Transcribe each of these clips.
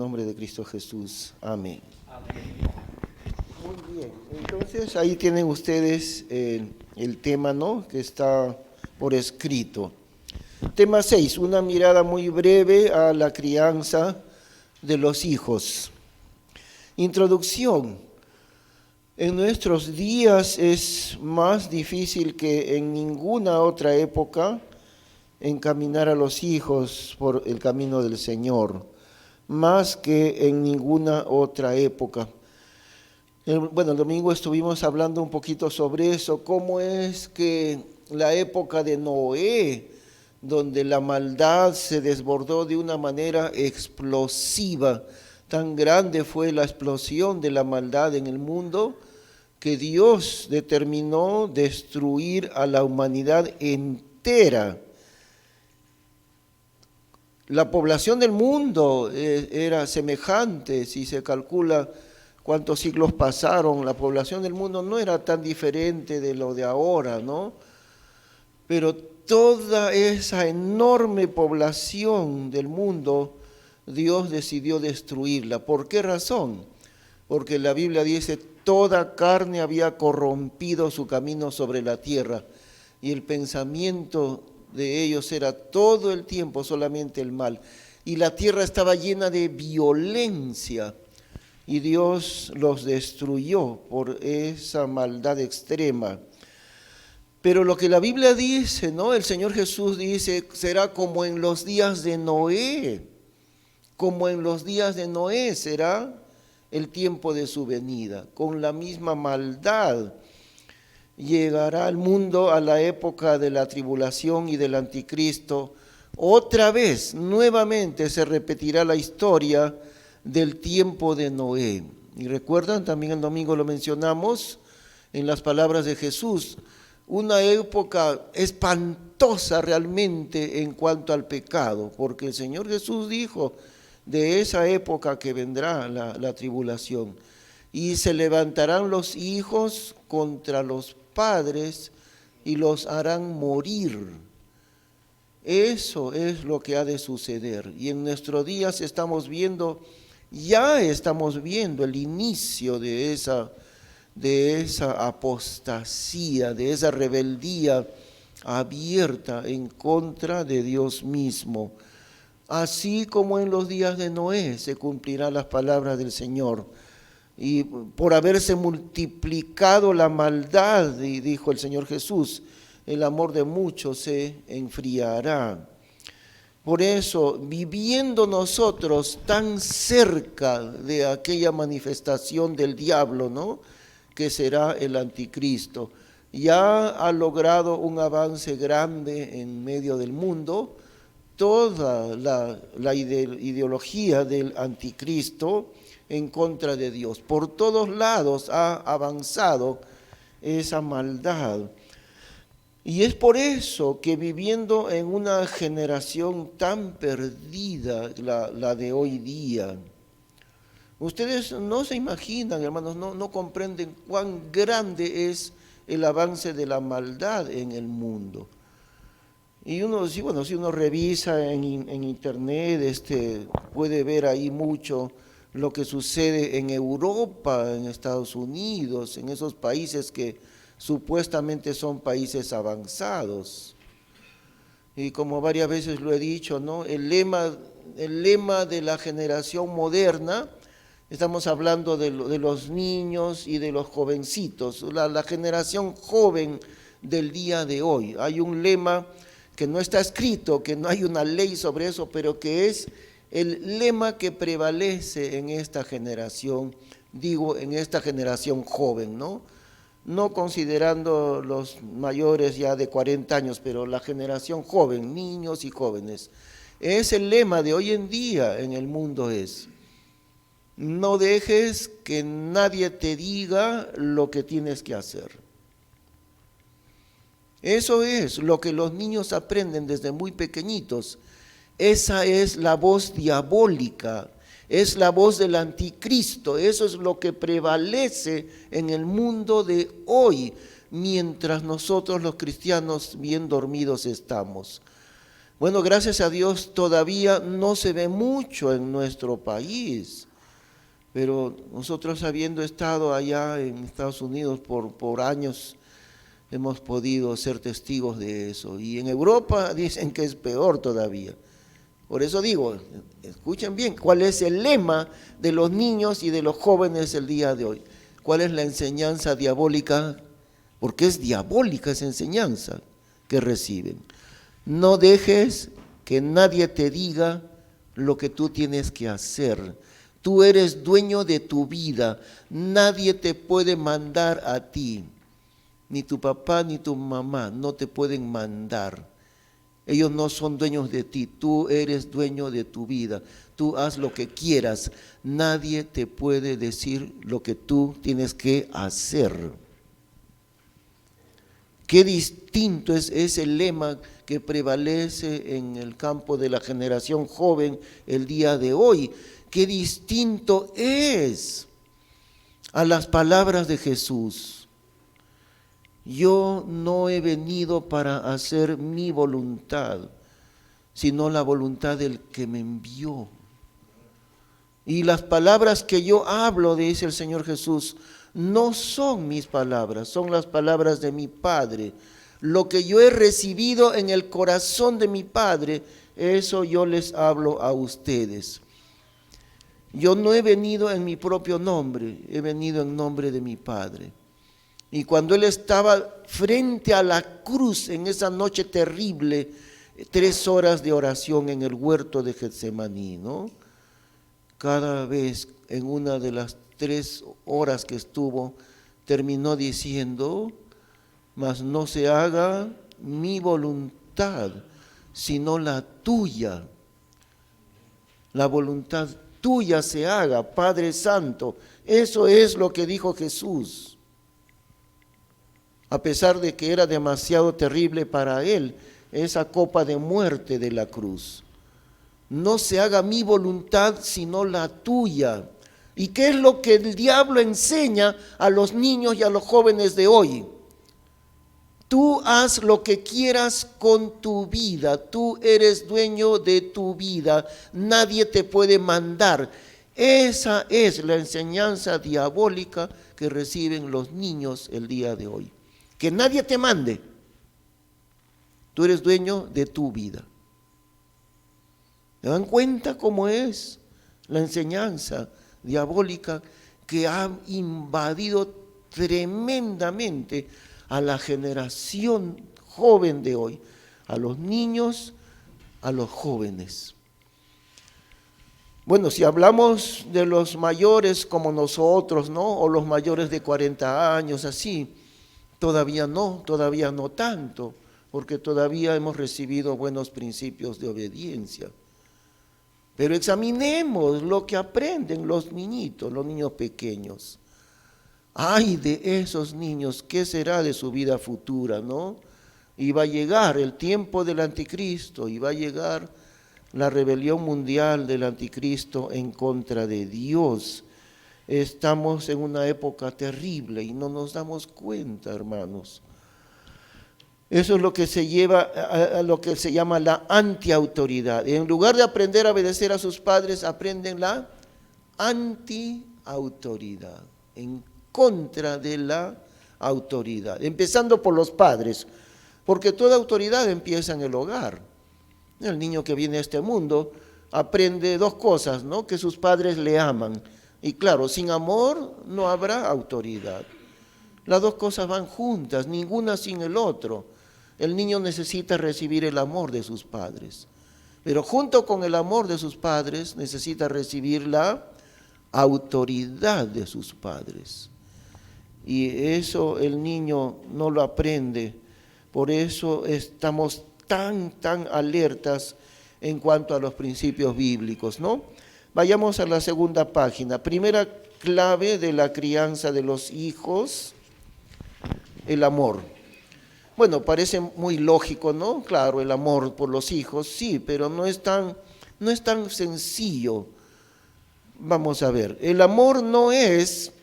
nombre de Cristo Jesús. Amén. Muy bien, entonces ahí tienen ustedes el tema, ¿no?, que está por escrito. Tema 6, una mirada muy breve a la crianza de los hijos. Introducción. En nuestros días es más difícil que en ninguna otra época encaminar a los hijos por el camino del Señor, más que en ninguna otra época. Bueno, el domingo estuvimos hablando un poquito sobre eso, cómo es que la época de Noé, donde la maldad se desbordó de una manera explosiva, tan grande fue la explosión de la maldad en el mundo, que Dios determinó destruir a la humanidad entera. La población del mundo era semejante, si se calcula cuántos siglos pasaron, la población del mundo no era tan diferente de lo de ahora, ¿no? Pero toda esa enorme población del mundo, Dios decidió destruirla. ¿Por qué razón? Porque la Biblia dice, toda carne había corrompido su camino sobre la tierra, y el pensamiento de ellos era todo el tiempo solamente el mal. Y la tierra estaba llena de violencia, y Dios los destruyó por esa maldad extrema. Pero lo que la Biblia dice, ¿no? El Señor Jesús dice, será como en los días de Noé. Como en los días de Noé será el tiempo de su venida. Con la misma maldad llegará al mundo a la época de la tribulación y del anticristo. Otra vez, nuevamente se repetirá la historia del tiempo de Noé. Y recuerdan, también el domingo lo mencionamos en las palabras de Jesús, una época espantosa realmente en cuanto al pecado, porque el Señor Jesús dijo de esa época que vendrá la tribulación, y se levantarán los hijos contra los padres y los harán morir. Eso es lo que ha de suceder, y en nuestros días ya estamos viendo el inicio de esa apostasía, de esa rebeldía abierta en contra de Dios mismo. Así como en los días de Noé se cumplirán las palabras del Señor. Y por haberse multiplicado la maldad, y dijo el Señor Jesús, el amor de muchos se enfriará. Por eso, viviendo nosotros tan cerca de aquella manifestación del diablo, ¿no?, que será el anticristo, ya ha logrado un avance grande en medio del mundo. Toda la ideología del anticristo en contra de Dios. Por todos lados ha avanzado esa maldad. Y es por eso que viviendo en una generación tan perdida, la de hoy día, ustedes no se imaginan, hermanos, no comprenden cuán grande es el avance de la maldad en el mundo. Y si uno revisa en internet, puede ver ahí mucho lo que sucede en Europa, en Estados Unidos, en esos países que supuestamente son países avanzados. Y como varias veces lo he dicho, ¿no?, el lema de la generación moderna, estamos hablando de los niños y de los jovencitos, la generación joven del día de hoy. Hay un lema que no está escrito, que no hay una ley sobre eso, pero que es el lema que prevalece en esta generación, en esta generación joven, ¿no? No considerando los mayores ya de 40 años, pero la generación joven, niños y jóvenes. Es el lema de hoy en día en el mundo es, no dejes que nadie te diga lo que tienes que hacer. Eso es lo que los niños aprenden desde muy pequeñitos. Esa es la voz diabólica, es la voz del anticristo. Eso es lo que prevalece en el mundo de hoy, mientras nosotros los cristianos bien dormidos estamos. Bueno, gracias a Dios todavía no se ve mucho en nuestro país, pero nosotros habiendo estado allá en Estados Unidos por años, hemos podido ser testigos de eso. Y en Europa dicen que es peor todavía. Por eso digo, escuchen bien, ¿cuál es el lema de los niños y de los jóvenes el día de hoy? ¿Cuál es la enseñanza diabólica? Porque es diabólica esa enseñanza que reciben. No dejes que nadie te diga lo que tú tienes que hacer. Tú eres dueño de tu vida. Nadie te puede mandar a ti. Ni tu papá ni tu mamá no te pueden mandar. Ellos no son dueños de ti. Tú eres dueño de tu vida. Tú haz lo que quieras. Nadie te puede decir lo que tú tienes que hacer. Qué distinto es ese lema que prevalece en el campo de la generación joven el día de hoy. Qué distinto es a las palabras de Jesús. Yo no he venido para hacer mi voluntad, sino la voluntad del que me envió. Y las palabras que yo hablo, dice el Señor Jesús, no son mis palabras, son las palabras de mi Padre. Lo que yo he recibido en el corazón de mi Padre, eso yo les hablo a ustedes. Yo no he venido en mi propio nombre, he venido en nombre de mi Padre. Y cuando Él estaba frente a la cruz en esa noche terrible, 3 horas de oración en el huerto de Getsemaní, ¿no? Cada vez en una de las 3 horas que estuvo, terminó diciendo, mas no se haga mi voluntad, sino la tuya. La voluntad tuya se haga, Padre Santo. Eso es lo que dijo Jesús. A pesar de que era demasiado terrible para Él, esa copa de muerte de la cruz. No se haga mi voluntad, sino la tuya. ¿Y qué es lo que el diablo enseña a los niños y a los jóvenes de hoy? Tú haz lo que quieras con tu vida, tú eres dueño de tu vida, nadie te puede mandar. Esa es la enseñanza diabólica que reciben los niños el día de hoy. Que nadie te mande, tú eres dueño de tu vida. ¿Se dan cuenta cómo es la enseñanza diabólica que ha invadido tremendamente a la generación joven de hoy, a los niños, a los jóvenes? Bueno, si hablamos de los mayores como nosotros, ¿no? O los mayores de 40 años, así, todavía no tanto, porque todavía hemos recibido buenos principios de obediencia. Pero examinemos lo que aprenden los niñitos, los niños pequeños. Ay de esos niños, ¿qué será de su vida futura, no? Y va a llegar el tiempo del anticristo, y va a llegar la rebelión mundial del anticristo en contra de Dios. Estamos en una época terrible y no nos damos cuenta, hermanos. Eso es lo que se lleva a lo que se llama la antiautoridad. En lugar de aprender a obedecer a sus padres, aprenden la antiautoridad, en contra de la autoridad, empezando por los padres, porque toda autoridad empieza en el hogar. El niño que viene a este mundo aprende 2 cosas, ¿no? Que sus padres le aman. Y claro, sin amor no habrá autoridad. Las 2 cosas van juntas, ninguna sin el otro. El niño necesita recibir el amor de sus padres, pero junto con el amor de sus padres necesita recibir la autoridad de sus padres. Y eso el niño no lo aprende. Por eso estamos tan alertas en cuanto a los principios bíblicos, ¿no? Vayamos a la segunda página. Primera clave de la crianza de los hijos, el amor. Bueno, parece muy lógico, ¿no? Claro, el amor por los hijos, sí, pero no es tan sencillo. Vamos a ver, el amor no es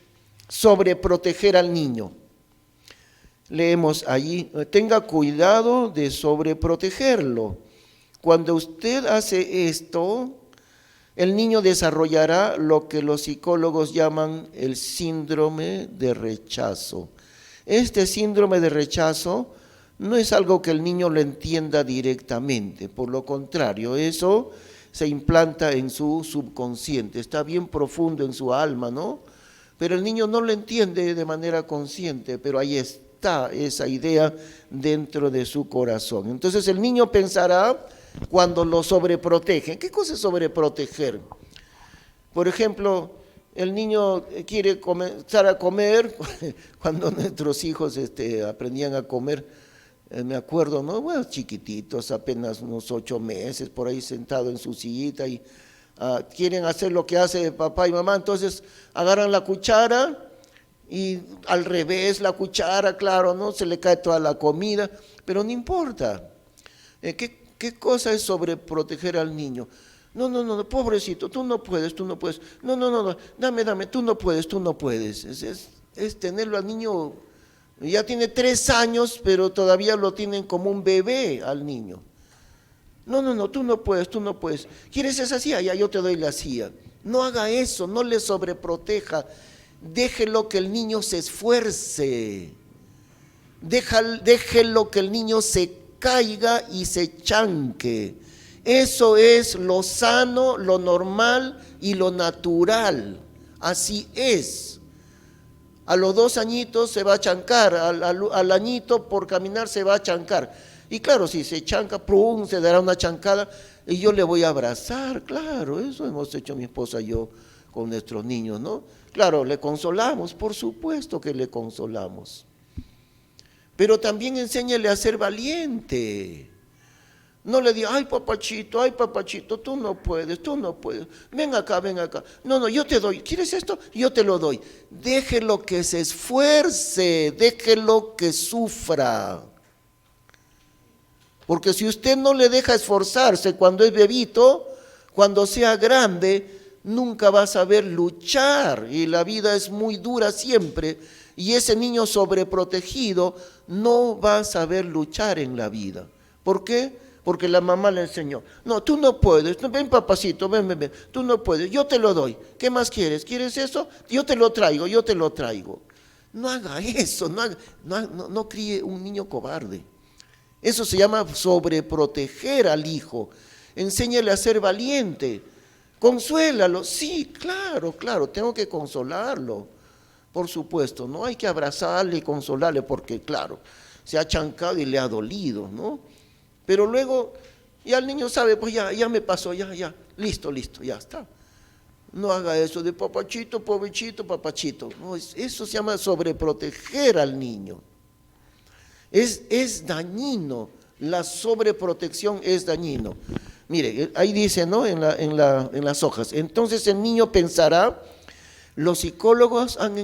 sobreproteger al niño. Leemos allí, tenga cuidado de sobreprotegerlo. cuando usted hace esto, el niño desarrollará lo que los psicólogos llaman el síndrome de rechazo. Este síndrome de rechazo no es algo que el niño lo entienda directamente, por lo contrario, eso se implanta en su subconsciente, está bien profundo en su alma, ¿no? Pero el niño no lo entiende de manera consciente, pero ahí está esa idea dentro de su corazón. Entonces el niño pensará cuando lo sobreprotegen. ¿Qué cosa es sobreproteger? Por ejemplo, el niño quiere comenzar a comer, cuando nuestros hijos aprendían a comer, me acuerdo, ¿no? Bueno, chiquititos, apenas unos 8 meses, por ahí sentado en su sillita y quieren hacer lo que hace papá y mamá, entonces agarran la cuchara y al revés la cuchara, claro, ¿no? Se le cae toda la comida, pero no importa. ¿Qué cosa es sobreproteger al niño? No, pobrecito, tú no puedes. No, dame, tú no puedes. Es tenerlo al niño, ya tiene 3 años, pero todavía lo tienen como un bebé al niño. No, tú no puedes. ¿Quieres esa silla? Ya yo te doy la silla. No haga eso, no le sobreproteja. Déjelo que el niño se esfuerce. Déjelo que el niño se caiga y se chanque. Eso es lo sano, lo normal y lo natural. Así es. A los 2 añitos se va a chancar, al añito por caminar se va a chancar. Y claro, si se chanca, ¡prum!, se dará una chancada y yo le voy a abrazar, claro, eso hemos hecho mi esposa y yo con nuestros niños, ¿no? Claro, le consolamos, por supuesto que le consolamos. Pero también enséñale a ser valiente. No le diga, ay papachito, tú no puedes. Ven acá. No, yo te doy. ¿Quieres esto? Yo te lo doy. Déjelo que se esfuerce, déjelo que sufra. Porque si usted no le deja esforzarse cuando es bebito, cuando sea grande, nunca va a saber luchar. Y la vida es muy dura siempre. Y ese niño sobreprotegido no va a saber luchar en la vida. ¿Por qué? Porque la mamá le enseñó, no, tú no puedes, ven papacito, ven, tú no puedes, yo te lo doy, ¿qué más quieres? ¿Quieres eso? Yo te lo traigo. No haga eso, no críe un niño cobarde. Eso se llama sobreproteger al hijo. Enséñale a ser valiente, consuélalo, sí, claro, tengo que consolarlo, por supuesto, no hay que abrazarle y consolarle porque, claro, se ha chancado y le ha dolido, ¿no? Pero luego ya el niño sabe, pues ya me pasó, ya, listo, ya está. No haga eso de papachito, pobrecito, papachito. No, eso se llama sobreproteger al niño. Es dañino, la sobreprotección es dañino. Mire, ahí dice, ¿no? En las hojas. Entonces el niño pensará, los psicólogos han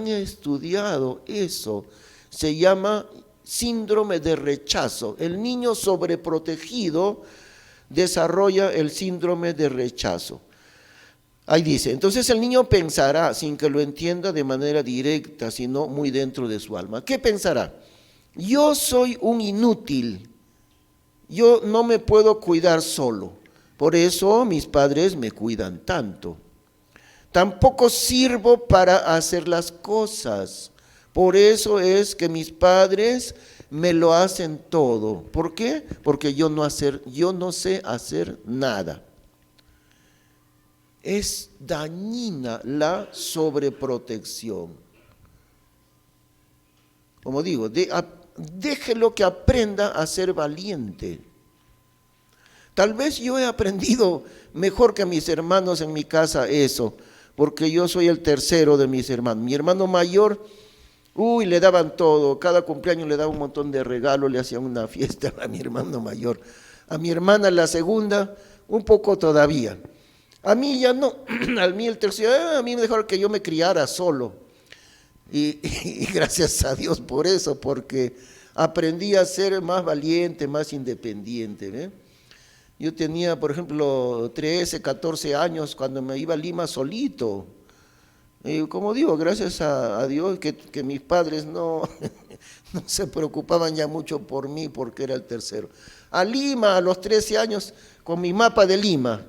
estudiado eso, se llama síndrome de rechazo. El niño sobreprotegido desarrolla el síndrome de rechazo. Ahí dice, entonces el niño pensará, sin que lo entienda de manera directa, sino muy dentro de su alma. ¿Qué pensará? Yo soy un inútil, yo no me puedo cuidar solo, por eso mis padres me cuidan tanto. Tampoco sirvo para hacer las cosas. Por eso es que mis padres me lo hacen todo. ¿Por qué? Porque yo no sé hacer nada. Es dañina la sobreprotección. Como digo, déjelo que aprenda a ser valiente. Tal vez yo he aprendido mejor que mis hermanos en mi casa eso, porque yo soy el tercero de mis hermanos. Mi hermano mayor, le daban todo, cada cumpleaños le daban un montón de regalos, le hacían una fiesta a mi hermano mayor. A mi hermana la segunda, un poco todavía. A mí ya no, a mí el tercero, a mí me dejaron que yo me criara solo. Y gracias a Dios por eso, porque aprendí a ser más valiente, más independiente, ¿ve? Yo tenía, por ejemplo, 13, 14 años cuando me iba a Lima solito. Y como digo, gracias a Dios que mis padres no, no se preocupaban ya mucho por mí porque era el tercero. A Lima, a los 13 años, con mi mapa de Lima,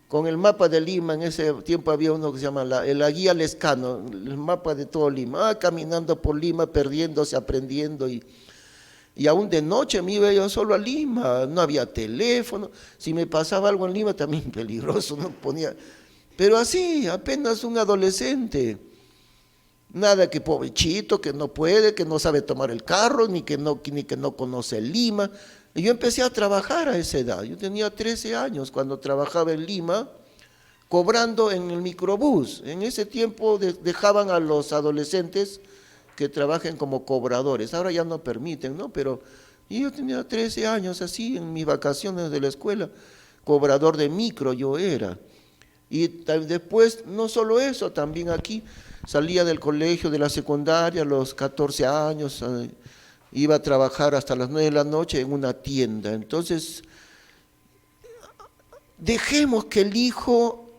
con el mapa de Lima, en ese tiempo había uno que se llama la guía Lescano, el mapa de todo Lima, caminando por Lima, perdiéndose, aprendiendo y aún de noche me iba yo solo a Lima, no había teléfono, si me pasaba algo en Lima también peligroso, no ponía, pero así, apenas un adolescente, nada que pobrecito, que no puede, que no sabe tomar el carro, ni que no conoce Lima. Y yo empecé a trabajar a esa edad, yo tenía 13 años cuando trabajaba en Lima, cobrando en el microbús. En ese tiempo dejaban a los adolescentes que trabajen como cobradores, ahora ya no permiten, ¿no? Pero yo tenía 13 años así, en mis vacaciones de la escuela, cobrador de micro yo era. Y después, no solo eso, también aquí salía del colegio, de la secundaria, a los 14 años, iba a trabajar hasta las 9 de la noche en una tienda. Entonces, dejemos que el hijo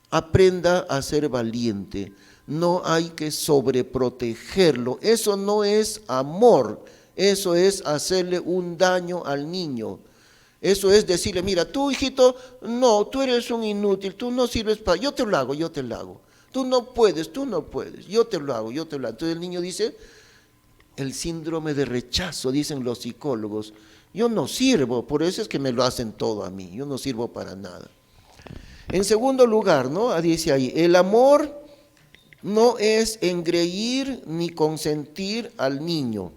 aprenda a ser valiente, no hay que sobreprotegerlo, eso no es amor, eso es hacerle un daño al niño. Eso es decirle, mira, tú hijito, no, tú eres un inútil, tú no sirves para, yo te lo hago, yo te lo hago. Tú no puedes, yo te lo hago, yo te lo hago. Entonces el niño dice, el síndrome de rechazo, dicen los psicólogos, yo no sirvo, por eso es que me lo hacen todo a mí, yo no sirvo para nada. En segundo lugar, ¿no? Dice ahí, el amor no es engreír ni consentir al niño.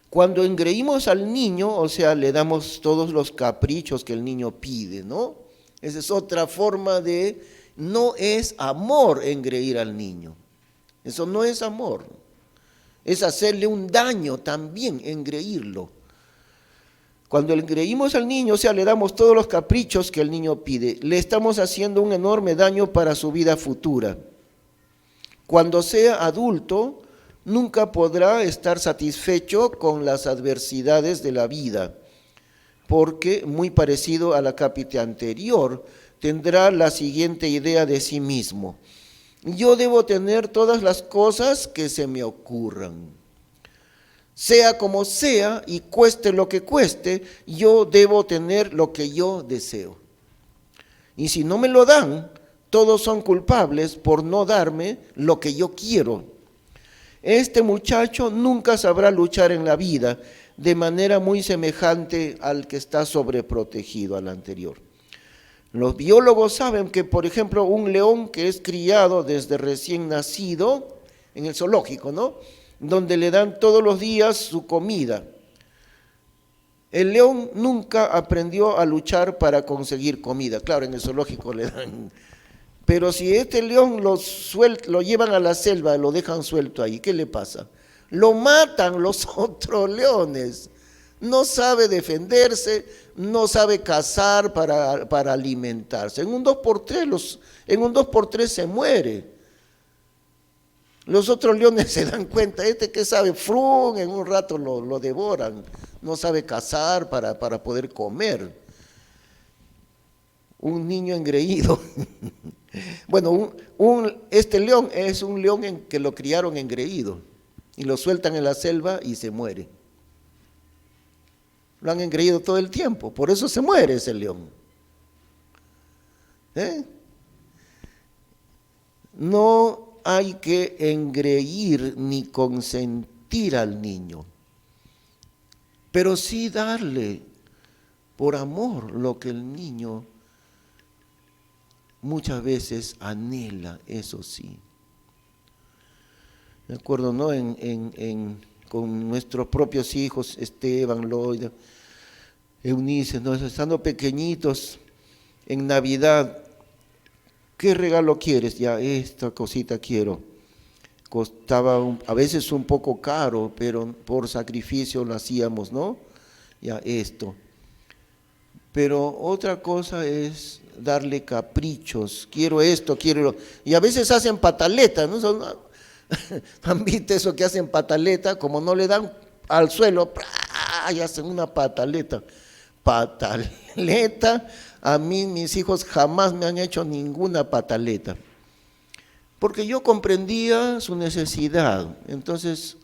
Cuando engreímos al niño, o sea, le damos todos los caprichos que el niño pide, ¿no? Esa es otra forma de, no es amor engreír al niño. Eso no es amor. Es hacerle un daño también, engreírlo. Cuando engreímos al niño, o sea, le damos todos los caprichos que el niño pide, le estamos haciendo un enorme daño para su vida futura. Cuando sea adulto, nunca podrá estar satisfecho con las adversidades de la vida, porque, muy parecido a la cápita anterior, tendrá la siguiente idea de sí mismo. Yo debo tener todas las cosas que se me ocurran. Sea como sea y cueste lo que cueste, yo debo tener lo que yo deseo. Y si no me lo dan, todos son culpables por no darme lo que yo quiero. Este muchacho nunca sabrá luchar en la vida de manera muy semejante al que está sobreprotegido, al anterior. Los biólogos saben que, por ejemplo, un león que es criado desde recién nacido, en el zoológico, ¿no?, donde le dan todos los días su comida, el león nunca aprendió a luchar para conseguir comida. Claro, en el zoológico le dan. Pero si este león lo llevan a la selva, lo dejan suelto ahí, ¿qué le pasa? Lo matan los otros leones. No sabe defenderse, no sabe cazar para alimentarse. En un 2x3 se muere. Los otros leones se dan cuenta, que sabe, ¡frum!, en un rato lo devoran. No sabe cazar para poder comer. Un niño engreído. Bueno, este león es un león que lo criaron engreído y lo sueltan en la selva y se muere. Lo han engreído todo el tiempo, por eso se muere ese león. No hay que engreír ni consentir al niño, pero sí darle por amor lo que el niño muchas veces anhela, eso sí. Me acuerdo, ¿no?, con nuestros propios hijos, Esteban, Loida, Eunice, ¿no?, estando pequeñitos, en Navidad, ¿qué regalo quieres? Ya, esta cosita quiero. Costaba a veces un poco caro, pero por sacrificio lo hacíamos, ¿no? Ya, esto. Pero otra cosa es darle caprichos, quiero esto, quiero... Y a veces hacen pataleta, ¿no? ¿Han visto eso que hacen pataleta? Como no le dan al suelo, y hacen una pataleta. Pataleta, a mí mis hijos jamás me han hecho ninguna pataleta. porque yo comprendía su necesidad, entonces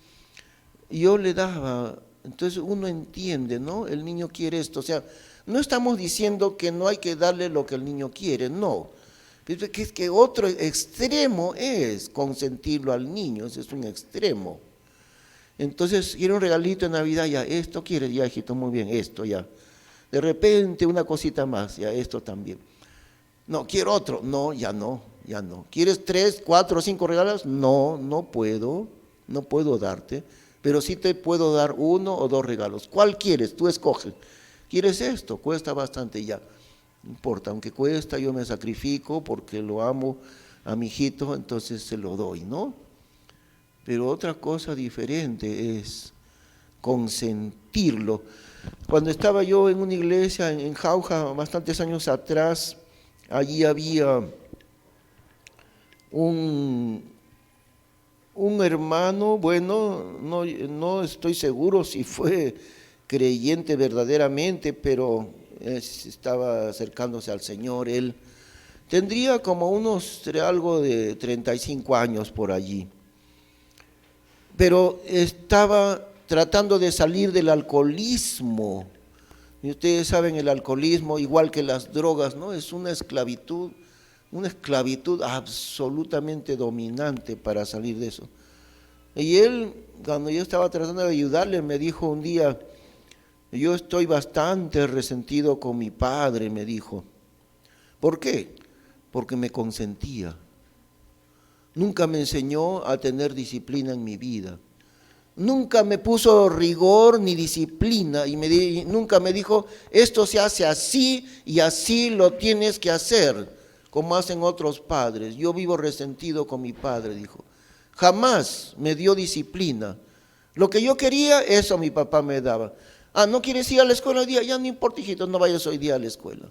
yo le daba. Entonces uno entiende, ¿no? El niño quiere esto, o sea, no estamos diciendo que no hay que darle lo que el niño quiere, no. Es que otro extremo es consentirlo al niño, ese es un extremo. Entonces, quiere un regalito de Navidad, ya, esto quiere, ya, hijito, muy bien, esto ya. De repente una cosita más, ya, esto también. No, quiero otro, no, ya no, ya no. ¿Quieres 3, 4, 5 regalos? No, no puedo darte, pero sí te puedo dar 1 o 2 regalos. ¿Cuál quieres? Tú escoges. ¿Quieres esto? Cuesta bastante ya. No importa, aunque cuesta, yo me sacrifico porque lo amo a mi hijito, entonces se lo doy, ¿no? Pero otra cosa diferente es consentirlo. Cuando estaba yo en una iglesia en Jauja, bastantes años atrás, allí había un hermano, bueno, no estoy seguro si fue creyente verdaderamente, pero estaba acercándose al Señor. Él tendría como algo de 35 años por allí, pero estaba tratando de salir del alcoholismo. Y ustedes saben, el alcoholismo, igual que las drogas, ¿no? Es una esclavitud absolutamente dominante para salir de eso. Y él, cuando yo estaba tratando de ayudarle, me dijo un día, yo estoy bastante resentido con mi padre, me dijo. ¿Por qué? Porque me consentía. Nunca me enseñó a tener disciplina en mi vida. Nunca me puso rigor ni disciplina y nunca me dijo, esto se hace así y así lo tienes que hacer, como hacen otros padres. Yo vivo resentido con mi padre, dijo. Jamás me dio disciplina. Lo que yo quería, eso mi papá me daba. ¿No quieres ir a la escuela hoy día? Ya no importa, hijito, no vayas hoy día a la escuela.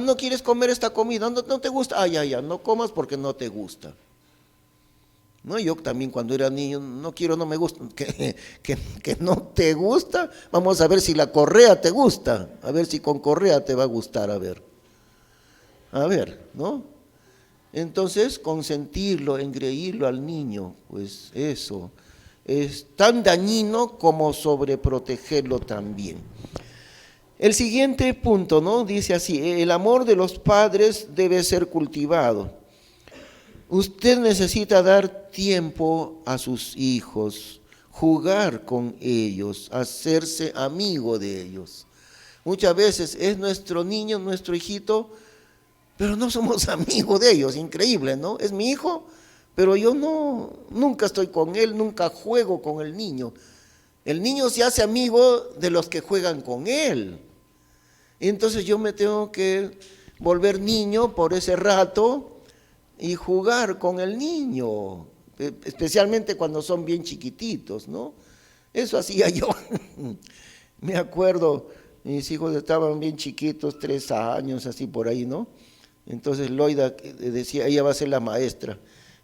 ¿No quieres comer esta comida? ¿No te gusta? Ya, no comas porque no te gusta. No, yo también cuando era niño, no quiero, no me gusta, que no te gusta, vamos a ver si la correa te gusta, a ver si con correa te va a gustar, a ver, ¿no? Entonces, consentirlo, engreírlo al niño, pues eso es tan dañino como sobreprotegerlo también. El siguiente punto, ¿no? Dice así, el amor de los padres debe ser cultivado. Usted necesita dar tiempo a sus hijos, jugar con ellos, hacerse amigo de ellos. Muchas veces es nuestro niño, nuestro hijito, pero no somos amigos de ellos, increíble, ¿no? Es mi hijo, pero yo nunca estoy con él, nunca juego con el niño. El niño se hace amigo de los que juegan con él. Entonces yo me tengo que volver niño por ese rato y jugar con el niño, especialmente cuando son bien chiquititos, ¿no? Eso hacía yo. Me acuerdo, mis hijos estaban bien chiquitos, 3 años, así por ahí, ¿no? Entonces Loida decía, ella va a ser la maestra,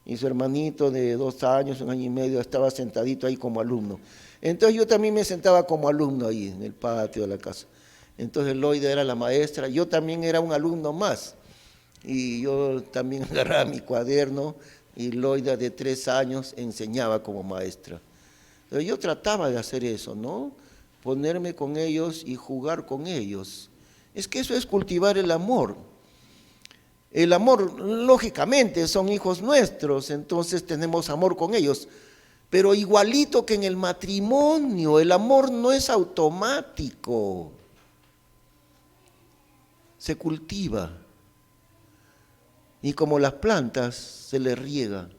y su hermanito de 2 años, 1 año y medio, estaba sentadito ahí como alumno. Entonces yo también me sentaba como alumno ahí en el patio de la casa. Entonces Loida era la maestra, yo también era un alumno más. Y yo también agarraba mi cuaderno y Loida de 3 años enseñaba como maestra. Pero yo trataba de hacer eso, ¿no? Ponerme con ellos y jugar con ellos. Es que eso es cultivar el amor. El amor, lógicamente, son hijos nuestros, entonces tenemos amor con ellos. Pero igualito que en el matrimonio, el amor no es automático. Se cultiva. Y como las plantas, se les riega.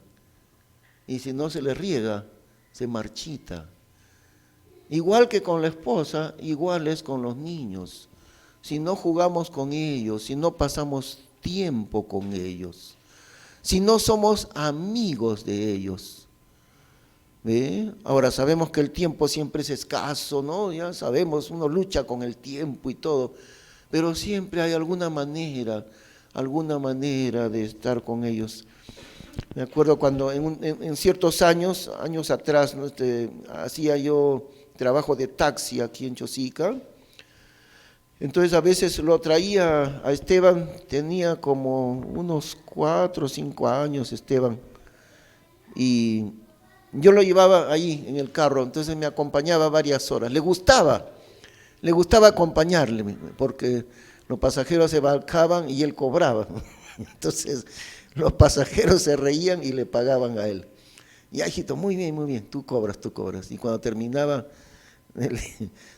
Y si no se les riega, se marchita. Igual que con la esposa, igual es con los niños. Si no jugamos con ellos, si no pasamos tiempo con ellos, si no somos amigos de ellos. ¿Ve? Ahora sabemos que el tiempo siempre es escaso, ¿no? Ya sabemos, uno lucha con el tiempo y todo, pero siempre hay alguna manera de estar con ellos. Me acuerdo cuando en ciertos años atrás, ¿no? Hacía yo trabajo de taxi aquí en Chosica. Entonces a veces lo traía a Esteban, tenía como unos 4 o 5 años Esteban, y yo lo llevaba ahí en el carro, entonces me acompañaba varias horas. Le gustaba acompañarle, porque los pasajeros se balcaban y él cobraba. Entonces los pasajeros se reían y le pagaban a él. Y hijito, muy bien, tú cobras. Y cuando terminaba,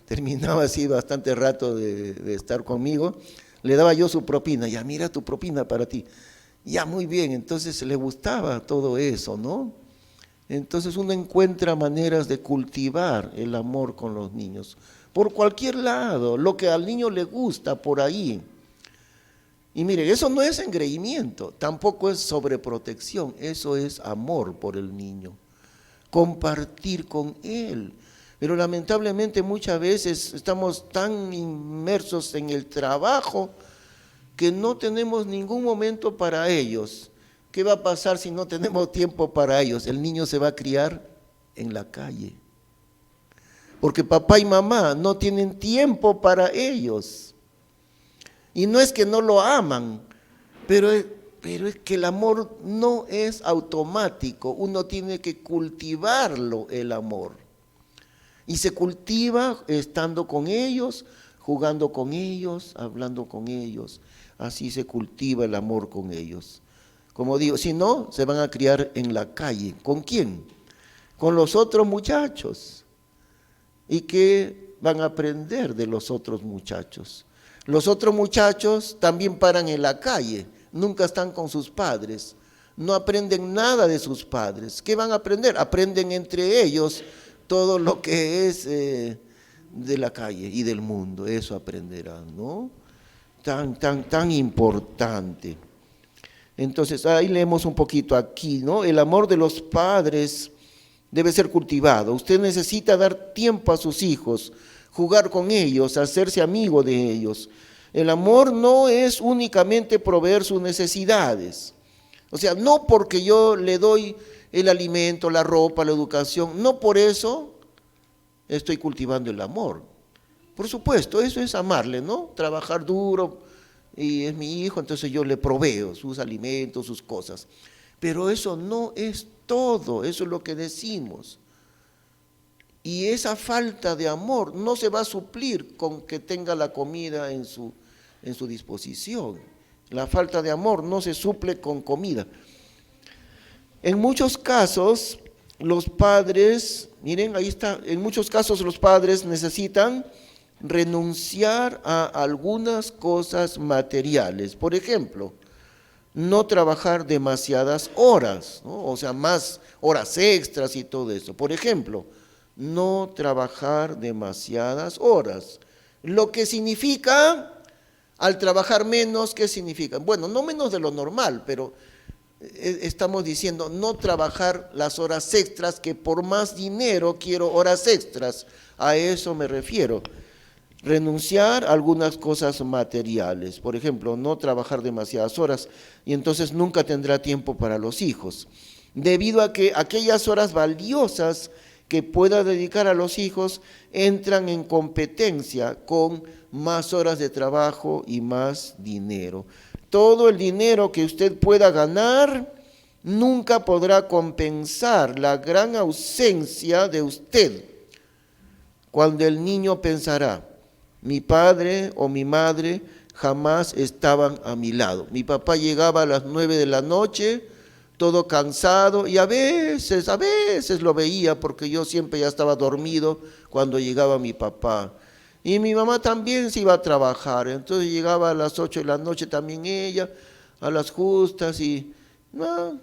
terminaba así bastante rato de estar conmigo, le daba yo su propina. Ya, mira tu propina para ti. Ya, muy bien, entonces le gustaba todo eso, ¿no? Entonces uno encuentra maneras de cultivar el amor con los niños, por cualquier lado, lo que al niño le gusta, por ahí. Y miren, eso no es engreimiento, tampoco es sobreprotección, eso es amor por el niño, compartir con él. Pero lamentablemente muchas veces estamos tan inmersos en el trabajo que no tenemos ningún momento para ellos. ¿Qué va a pasar si no tenemos tiempo para ellos? El niño se va a criar en la calle, porque papá y mamá no tienen tiempo para ellos. Y no es que no lo aman, pero es que el amor no es automático, uno tiene que cultivarlo, el amor. Y se cultiva estando con ellos, jugando con ellos, hablando con ellos. Así se cultiva el amor con ellos. Como digo, si no, se van a criar en la calle. ¿Con quién? Con los otros muchachos. ¿Y qué van a aprender de los otros muchachos? Los otros muchachos también paran en la calle, nunca están con sus padres, no aprenden nada de sus padres. ¿Qué van a aprender? Aprenden entre ellos todo lo que es de la calle y del mundo, eso aprenderán, ¿no? Tan importante. Entonces, ahí leemos un poquito aquí, ¿no? El amor de los padres debe ser cultivado. Usted necesita dar tiempo a sus hijos, jugar con ellos, hacerse amigo de ellos. El amor no es únicamente proveer sus necesidades. O sea, no porque yo le doy el alimento, la ropa, la educación, no por eso estoy cultivando el amor. Por supuesto, eso es amarle, ¿no? Trabajar duro, y es mi hijo, entonces yo le proveo sus alimentos, sus cosas. Pero eso no es todo, eso es lo que decimos. Y esa falta de amor no se va a suplir con que tenga la comida en su disposición. La falta de amor no se suple con comida. En muchos casos, los padres, miren, ahí está, en muchos casos los padres necesitan renunciar a algunas cosas materiales. Por ejemplo, no trabajar demasiadas horas, ¿no? O sea, más horas extras y todo eso. Por ejemplo, no trabajar demasiadas horas. Lo que significa, al trabajar menos, ¿qué significa? Bueno, no menos de lo normal, pero estamos diciendo no trabajar las horas extras, que por más dinero quiero horas extras. A eso me refiero. Renunciar a algunas cosas materiales. Por ejemplo, no trabajar demasiadas horas y entonces nunca tendrá tiempo para los hijos. Debido a que aquellas horas valiosas que pueda dedicar a los hijos entran en competencia con más horas de trabajo y más dinero. Todo el dinero que usted pueda ganar nunca podrá compensar la gran ausencia de usted. Cuando el niño pensará, mi padre o mi madre jamás estaban a mi lado. Mi papá llegaba a las 9 de la noche, todo cansado, y a veces lo veía porque yo siempre ya estaba dormido cuando llegaba mi papá. Y mi mamá también se iba a trabajar, entonces llegaba a las 8 de la noche también ella, a las justas, y no,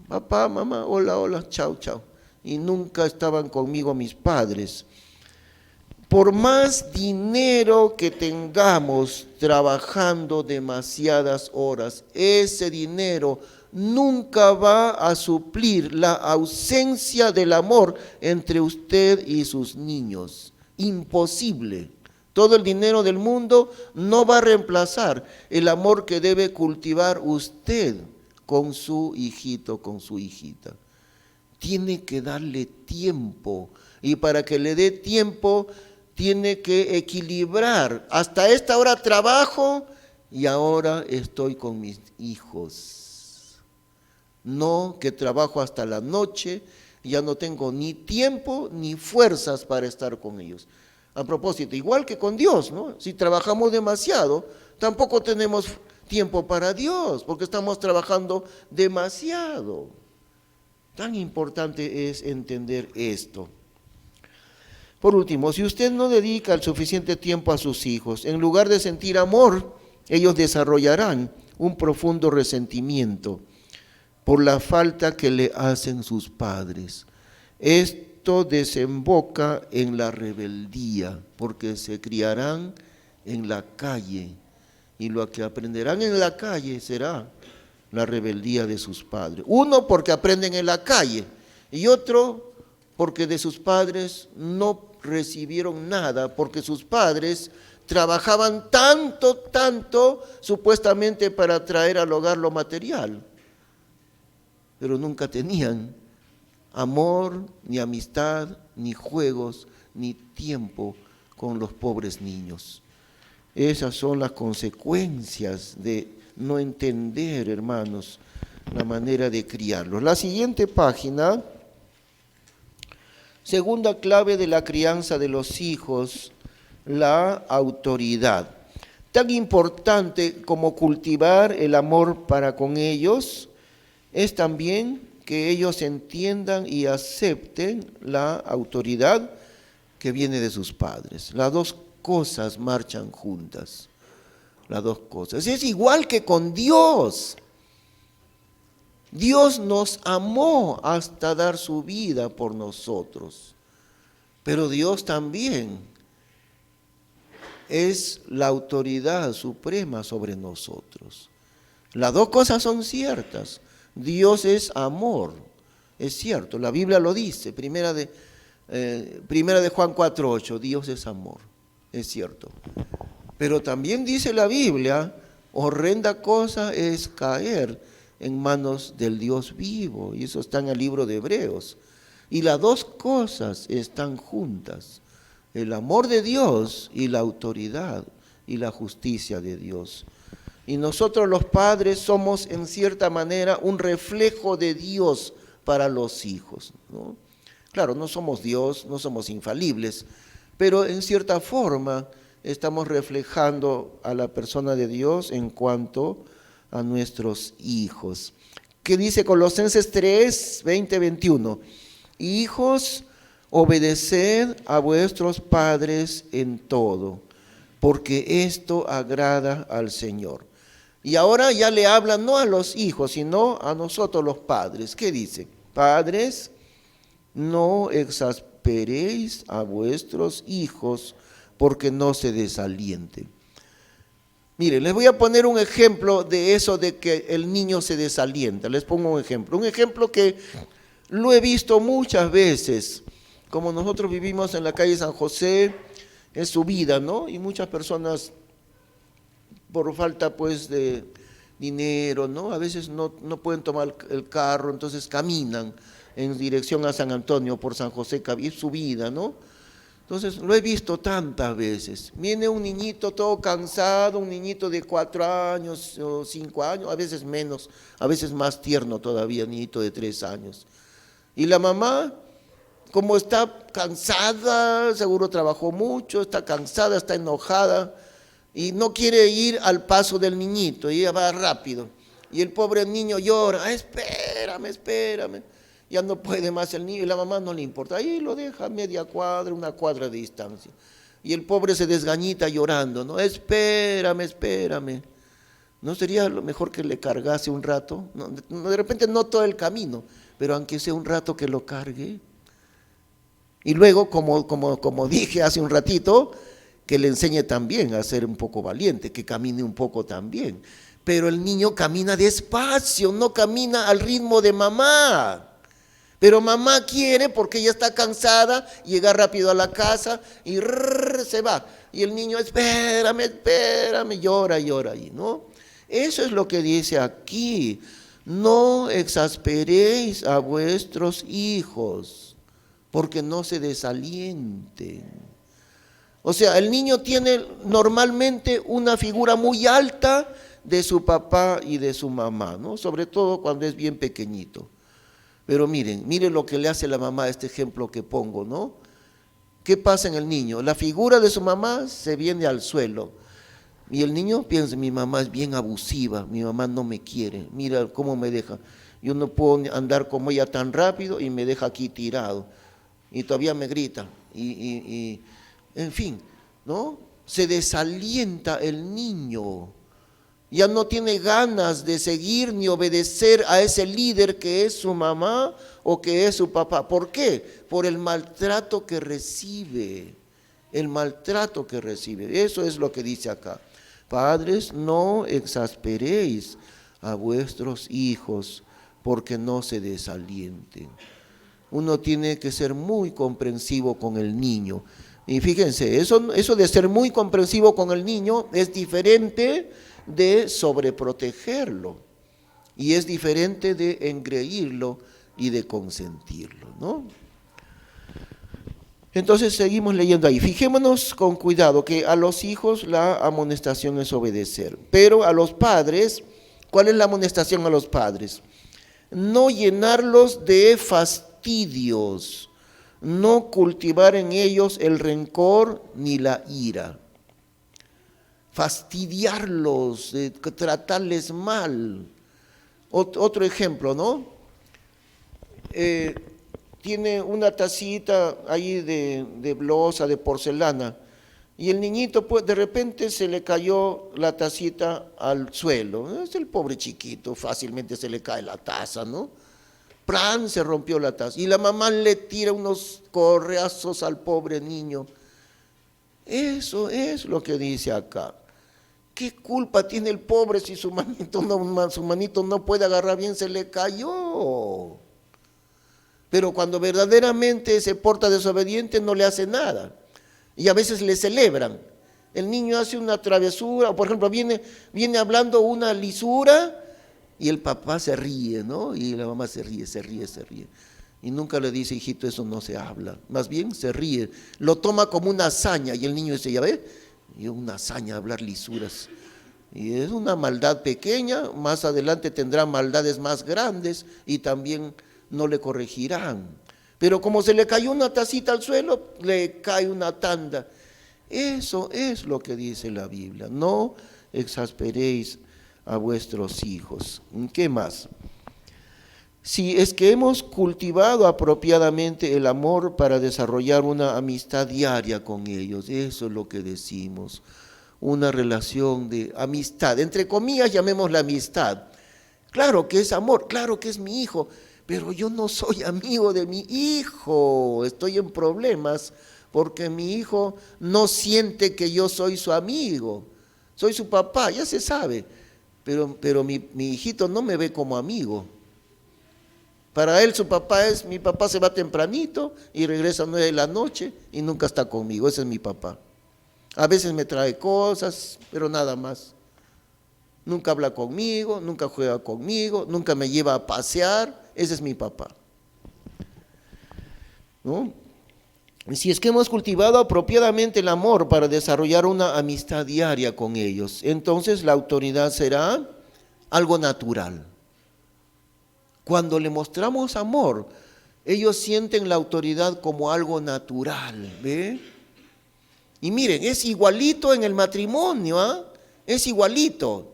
papá, mamá, hola, chao. Y nunca estaban conmigo mis padres. Por más dinero que tengamos trabajando demasiadas horas, ese dinero nunca va a suplir la ausencia del amor entre usted y sus niños. Imposible. Todo el dinero del mundo no va a reemplazar el amor que debe cultivar usted con su hijito, con su hijita. Tiene que darle tiempo, y para que le dé tiempo tiene que equilibrar. Hasta esta hora trabajo y ahora estoy con mis hijos. No, que trabajo hasta la noche, ya no tengo ni tiempo ni fuerzas para estar con ellos. A propósito, igual que con Dios, ¿no? Si trabajamos demasiado, tampoco tenemos tiempo para Dios, porque estamos trabajando demasiado. Tan importante es entender esto. Por último, si usted no dedica el suficiente tiempo a sus hijos, en lugar de sentir amor, ellos desarrollarán un profundo resentimiento por la falta que le hacen sus padres. Esto desemboca en la rebeldía, porque se criarán en la calle, y lo que aprenderán en la calle será la rebeldía de sus padres. Uno, porque aprenden en la calle, y otro, porque de sus padres no recibieron nada, porque sus padres trabajaban tanto, supuestamente para traer al hogar lo material, pero nunca tenían amor, ni amistad, ni juegos, ni tiempo con los pobres niños. Esas son las consecuencias de no entender, hermanos, la manera de criarlos. La siguiente página, segunda clave de la crianza de los hijos, la autoridad. Tan importante como cultivar el amor para con ellos, es también que ellos entiendan y acepten la autoridad que viene de sus padres. Las dos cosas marchan juntas, las dos cosas. Es igual que con Dios. Dios nos amó hasta dar su vida por nosotros, pero Dios también es la autoridad suprema sobre nosotros. Las dos cosas son ciertas. Dios es amor, es cierto, la Biblia lo dice, primera de Juan 4:8, Dios es amor, es cierto. Pero también dice la Biblia, horrenda cosa es caer en manos del Dios vivo, y eso está en el libro de Hebreos. Y las dos cosas están juntas, el amor de Dios y la autoridad y la justicia de Dios. Y nosotros los padres somos en cierta manera un reflejo de Dios para los hijos, ¿no? Claro, no somos Dios, no somos infalibles, pero en cierta forma estamos reflejando a la persona de Dios en cuanto a nuestros hijos. ¿Qué dice Colosenses 3, 20, 21? Hijos, obedeced a vuestros padres en todo, porque esto agrada al Señor. Y ahora ya le habla no a los hijos, sino a nosotros los padres. ¿Qué dice? Padres, no exasperéis a vuestros hijos, porque no se desalienten. Miren, les voy a poner un ejemplo de eso de que el niño se desalienta. Les pongo un ejemplo que lo he visto muchas veces. Como nosotros vivimos en la calle San José, es subida, ¿no? Y muchas personas, por falta pues de dinero, ¿no? A veces no pueden tomar el carro, entonces caminan en dirección a San Antonio por San José, es subida, ¿no? Entonces lo he visto tantas veces. Viene un niñito todo cansado, un niñito de 4 años o 5 años, a veces menos, a veces más tierno todavía, niñito de 3 años. Y la mamá, como está cansada, seguro trabajó mucho, está cansada, está enojada y no quiere ir al paso del niñito, y ella va rápido. Y el pobre niño llora, espérame. Ya no puede más el niño y la mamá no le importa. Ahí lo deja a media cuadra, 1 cuadra de distancia. Y el pobre se desgañita llorando, ¿no? Espérame. ¿No sería lo mejor que le cargase un rato? No, de repente no todo el camino, pero aunque sea un rato que lo cargue. Y luego, como dije hace un ratito, que le enseñe también a ser un poco valiente, que camine un poco también. Pero el niño camina despacio, no camina al ritmo de mamá. Pero mamá quiere, porque ella está cansada, llegar rápido a la casa y se va. Y el niño, espérame, llora ahí, ¿no? Eso es lo que dice aquí. No exasperéis a vuestros hijos, porque no se desalienten. O sea, el niño tiene normalmente una figura muy alta de su papá y de su mamá, ¿no? Sobre todo cuando es bien pequeñito. Pero miren lo que le hace la mamá a este ejemplo que pongo, ¿no? ¿Qué pasa en el niño? La figura de su mamá se viene al suelo. Y el niño piensa, mi mamá es bien abusiva, mi mamá no me quiere, mira cómo me deja. Yo no puedo andar como ella tan rápido y me deja aquí tirado. Y todavía me grita. En fin, ¿no? Se desalienta el niño. Ya no tiene ganas de seguir ni obedecer a ese líder que es su mamá o que es su papá. ¿Por qué? Por el maltrato que recibe. El maltrato que recibe. Eso es lo que dice acá. Padres, no exasperéis a vuestros hijos porque no se desalienten. Uno tiene que ser muy comprensivo con el niño. Y fíjense, eso de ser muy comprensivo con el niño es diferente de sobreprotegerlo y es diferente de engreírlo y de consentirlo, ¿no? Entonces seguimos leyendo ahí. Fijémonos con cuidado que a los hijos la amonestación es obedecer, pero a los padres, ¿cuál es la amonestación a los padres? No llenarlos de fastidios, no cultivar en ellos el rencor ni la ira. Fastidiarlos, tratarles mal. Otro ejemplo, ¿no? Tiene una tacita ahí de loza, de porcelana, y el niñito, pues, de repente se le cayó la tacita al suelo. Es el pobre chiquito, fácilmente se le cae la taza, ¿no? ¡Pran! Se rompió la taza. Y la mamá le tira unos correazos al pobre niño. Eso es lo que dice acá. ¿Qué culpa tiene el pobre si su manito no puede agarrar bien, se le cayó? Pero cuando verdaderamente se porta desobediente no le hace nada. Y a veces le celebran. El niño hace una travesura, o por ejemplo viene hablando una lisura y el papá se ríe, ¿no? Y la mamá se ríe. Y nunca le dice, hijito, eso no se habla. Más bien se ríe. Lo toma como una hazaña y el niño dice, ¿ya ve? Y una hazaña hablar lisuras. Y es una maldad pequeña, más adelante tendrá maldades más grandes y también no le corregirán. Pero como se le cayó una tacita al suelo, le cae una tanda. Eso es lo que dice la Biblia. No exasperéis a vuestros hijos. ¿Qué más? Si es que hemos cultivado apropiadamente el amor para desarrollar una amistad diaria con ellos, eso es lo que decimos, una relación de amistad, entre comillas llamémosla amistad. Claro que es amor, claro que es mi hijo, pero yo no soy amigo de mi hijo, estoy en problemas porque mi hijo no siente que yo soy su amigo, soy su papá, ya se sabe, pero mi hijito no me ve como amigo. Para él su papá es, mi papá se va tempranito y regresa a 9 de la noche y nunca está conmigo, ese es mi papá. A veces me trae cosas, pero nada más. Nunca habla conmigo, nunca juega conmigo, nunca me lleva a pasear, ese es mi papá. ¿No? Y si es que hemos cultivado apropiadamente el amor para desarrollar una amistad diaria con ellos, entonces la autoridad será algo natural. Cuando le mostramos amor, ellos sienten la autoridad como algo natural, ¿ve? Y miren, es igualito en el matrimonio, ¿ah? Es igualito.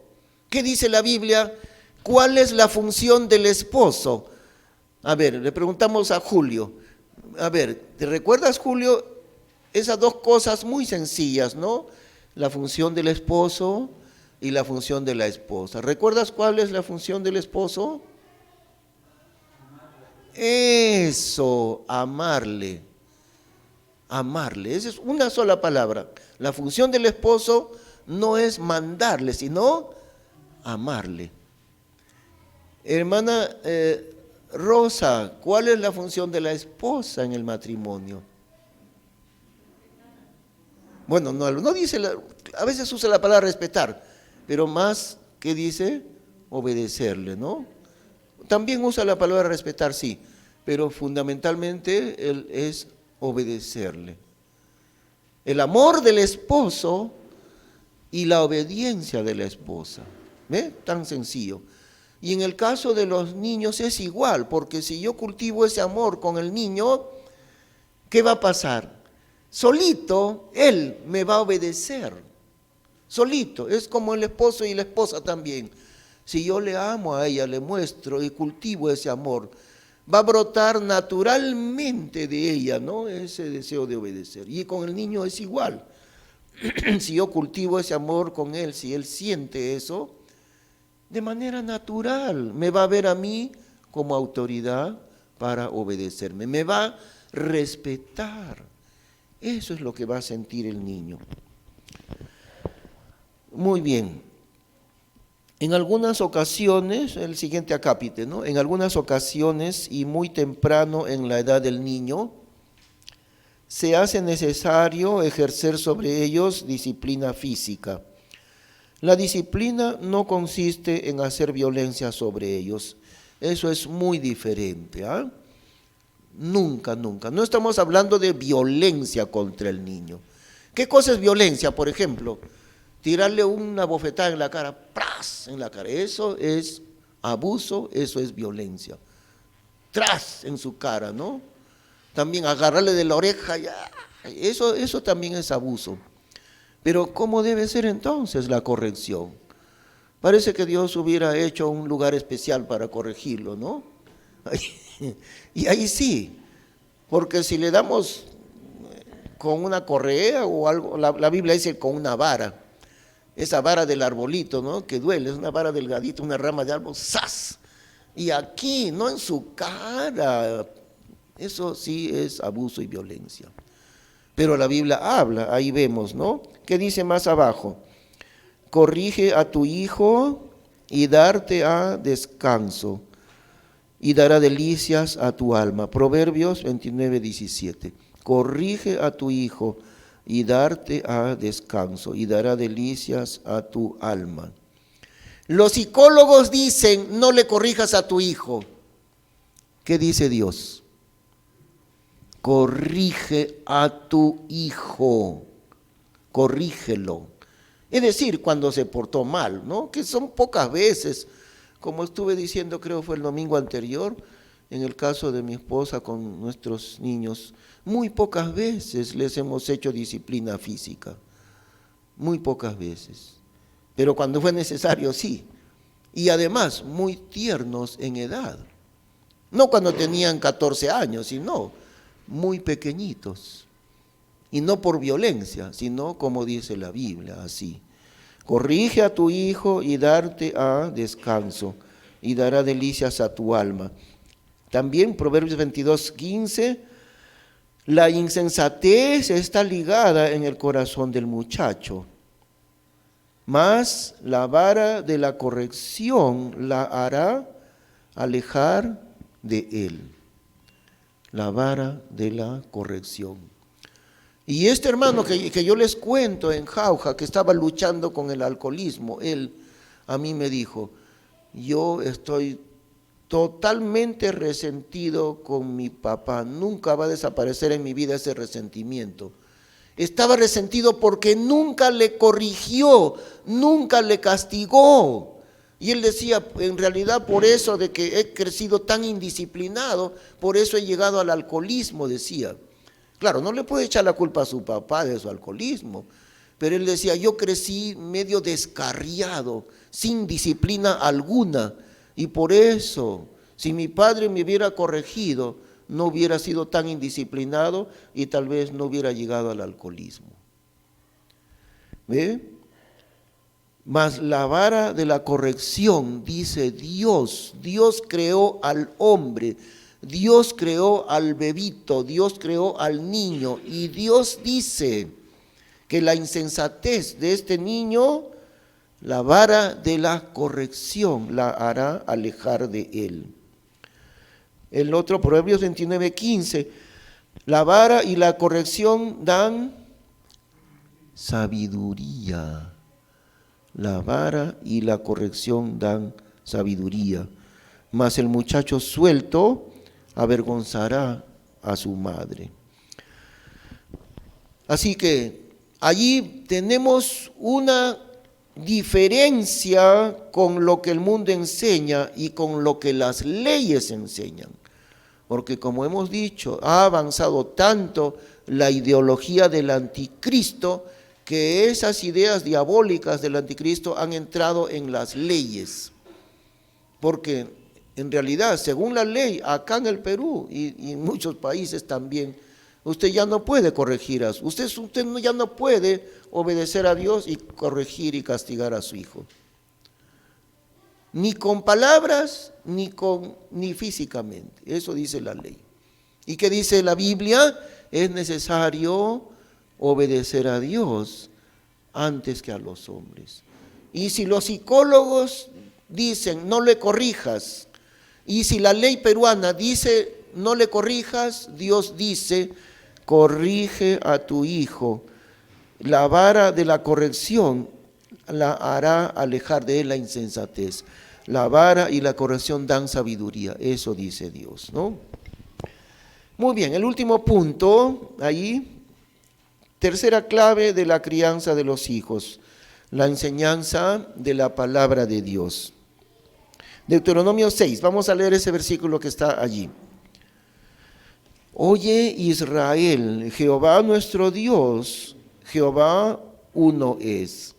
¿Qué dice la Biblia? ¿Cuál es la función del esposo? A ver, le preguntamos a Julio. A ver, ¿te recuerdas, Julio? Esas dos cosas muy sencillas, ¿no? La función del esposo y la función de la esposa. ¿Recuerdas cuál es la función del esposo? Eso, amarle. Amarle, esa es una sola palabra. La función del esposo no es mandarle, sino amarle. Hermana Rosa, ¿cuál es la función de la esposa en el matrimonio? Bueno, no dice, a veces usa la palabra respetar, pero más que dice obedecerle, ¿no? También usa la palabra respetar, sí, pero fundamentalmente él es obedecerle. El amor del esposo y la obediencia de la esposa. ¿Ve? Tan sencillo. Y en el caso de los niños es igual, porque si yo cultivo ese amor con el niño, ¿qué va a pasar? Solito él me va a obedecer. Solito. Es como el esposo y la esposa también. Si yo le amo a ella, le muestro y cultivo ese amor, va a brotar naturalmente de ella, ¿no? Ese deseo de obedecer. Y con el niño es igual. Si yo cultivo ese amor con él, si él siente eso, de manera natural me va a ver a mí como autoridad para obedecerme. Me va a respetar. Eso es lo que va a sentir el niño. Muy bien. En algunas ocasiones, el siguiente acápite, ¿no? En algunas ocasiones y muy temprano en la edad del niño, se hace necesario ejercer sobre ellos disciplina física. La disciplina no consiste en hacer violencia sobre ellos. Eso es muy diferente, ¿ah? Nunca, nunca. No estamos hablando de violencia contra el niño. ¿Qué cosa es violencia, por ejemplo? Tirarle una bofetada en la cara, ¡pras! En la cara. Eso es abuso, eso es violencia. ¡Tras! En su cara, ¿no? También agarrarle de la oreja, ya. Eso también es abuso. Pero ¿cómo debe ser entonces la corrección? Parece que Dios hubiera hecho un lugar especial para corregirlo, ¿no? Y ahí sí, porque si le damos con una correa o algo, la Biblia dice con una vara, esa vara del arbolito, ¿no? Que duele, es una vara delgadita, una rama de árbol, ¡zas! Y aquí, no en su cara, eso sí es abuso y violencia. Pero la Biblia habla, ahí vemos, ¿no? ¿Qué dice más abajo? Corrige a tu hijo y darte a descanso, y dará delicias a tu alma. Proverbios 29:17. Corrige a tu hijo y darte a descanso, y dará delicias a tu alma. Los psicólogos dicen, no le corrijas a tu hijo. ¿Qué dice Dios? Corrige a tu hijo, corrígelo. Es decir, cuando se portó mal, ¿no? Que son pocas veces, como estuve diciendo, creo fue el domingo anterior, en el caso de mi esposa con nuestros niños, muy pocas veces les hemos hecho disciplina física, muy pocas veces. Pero cuando fue necesario, sí. Y además, muy tiernos en edad. No cuando tenían 14 años, sino muy pequeñitos. Y no por violencia, sino como dice la Biblia, así. Corrige a tu hijo y darte a descanso, y dará delicias a tu alma. También Proverbios 22:15, la insensatez está ligada en el corazón del muchacho, mas la vara de la corrección la hará alejar de él. La vara de la corrección. Y este hermano que yo les cuento en Jauja, que estaba luchando con el alcoholismo, él a mí me dijo, yo estoy totalmente resentido con mi papá, nunca va a desaparecer en mi vida ese resentimiento. Estaba resentido porque nunca le corrigió, nunca le castigó. Y él decía, en realidad por eso de que he crecido tan indisciplinado, por eso he llegado al alcoholismo, decía. Claro, no le puede echar la culpa a su papá de su alcoholismo, pero él decía, yo crecí medio descarriado, sin disciplina alguna, y por eso, si mi padre me hubiera corregido, no hubiera sido tan indisciplinado y tal vez no hubiera llegado al alcoholismo. ¿Ve? Mas la vara de la corrección, dice Dios, Dios creó al hombre, Dios creó al bebito, Dios creó al niño, y Dios dice que la insensatez de este niño, la vara de la corrección la hará alejar de él. El otro, Proverbios 29:15, la vara y la corrección dan sabiduría. La vara y la corrección dan sabiduría, mas el muchacho suelto avergonzará a su madre. Así que allí tenemos una diferencia con lo que el mundo enseña y con lo que las leyes enseñan. Porque como hemos dicho, ha avanzado tanto la ideología del anticristo que esas ideas diabólicas del anticristo han entrado en las leyes. Porque en realidad, según la ley, acá en el Perú y en muchos países también, usted ya no puede corregir a usted ya no puede obedecer a Dios y corregir y castigar a su hijo. Ni con palabras, ni físicamente. Eso dice la ley. ¿Y qué dice la Biblia? Es necesario obedecer a Dios antes que a los hombres. Y si los psicólogos dicen no le corrijas, y si la ley peruana dice no le corrijas, Dios dice corrige a tu hijo. La vara de la corrección la hará alejar de él la insensatez. La vara y la corrección dan sabiduría, eso dice Dios, ¿no? Muy bien, el último punto, ahí, tercera clave de la crianza de los hijos, la enseñanza de la palabra de Dios. Deuteronomio 6, vamos a leer ese versículo que está allí. Oye Israel, Jehová nuestro Dios, Jehová uno es.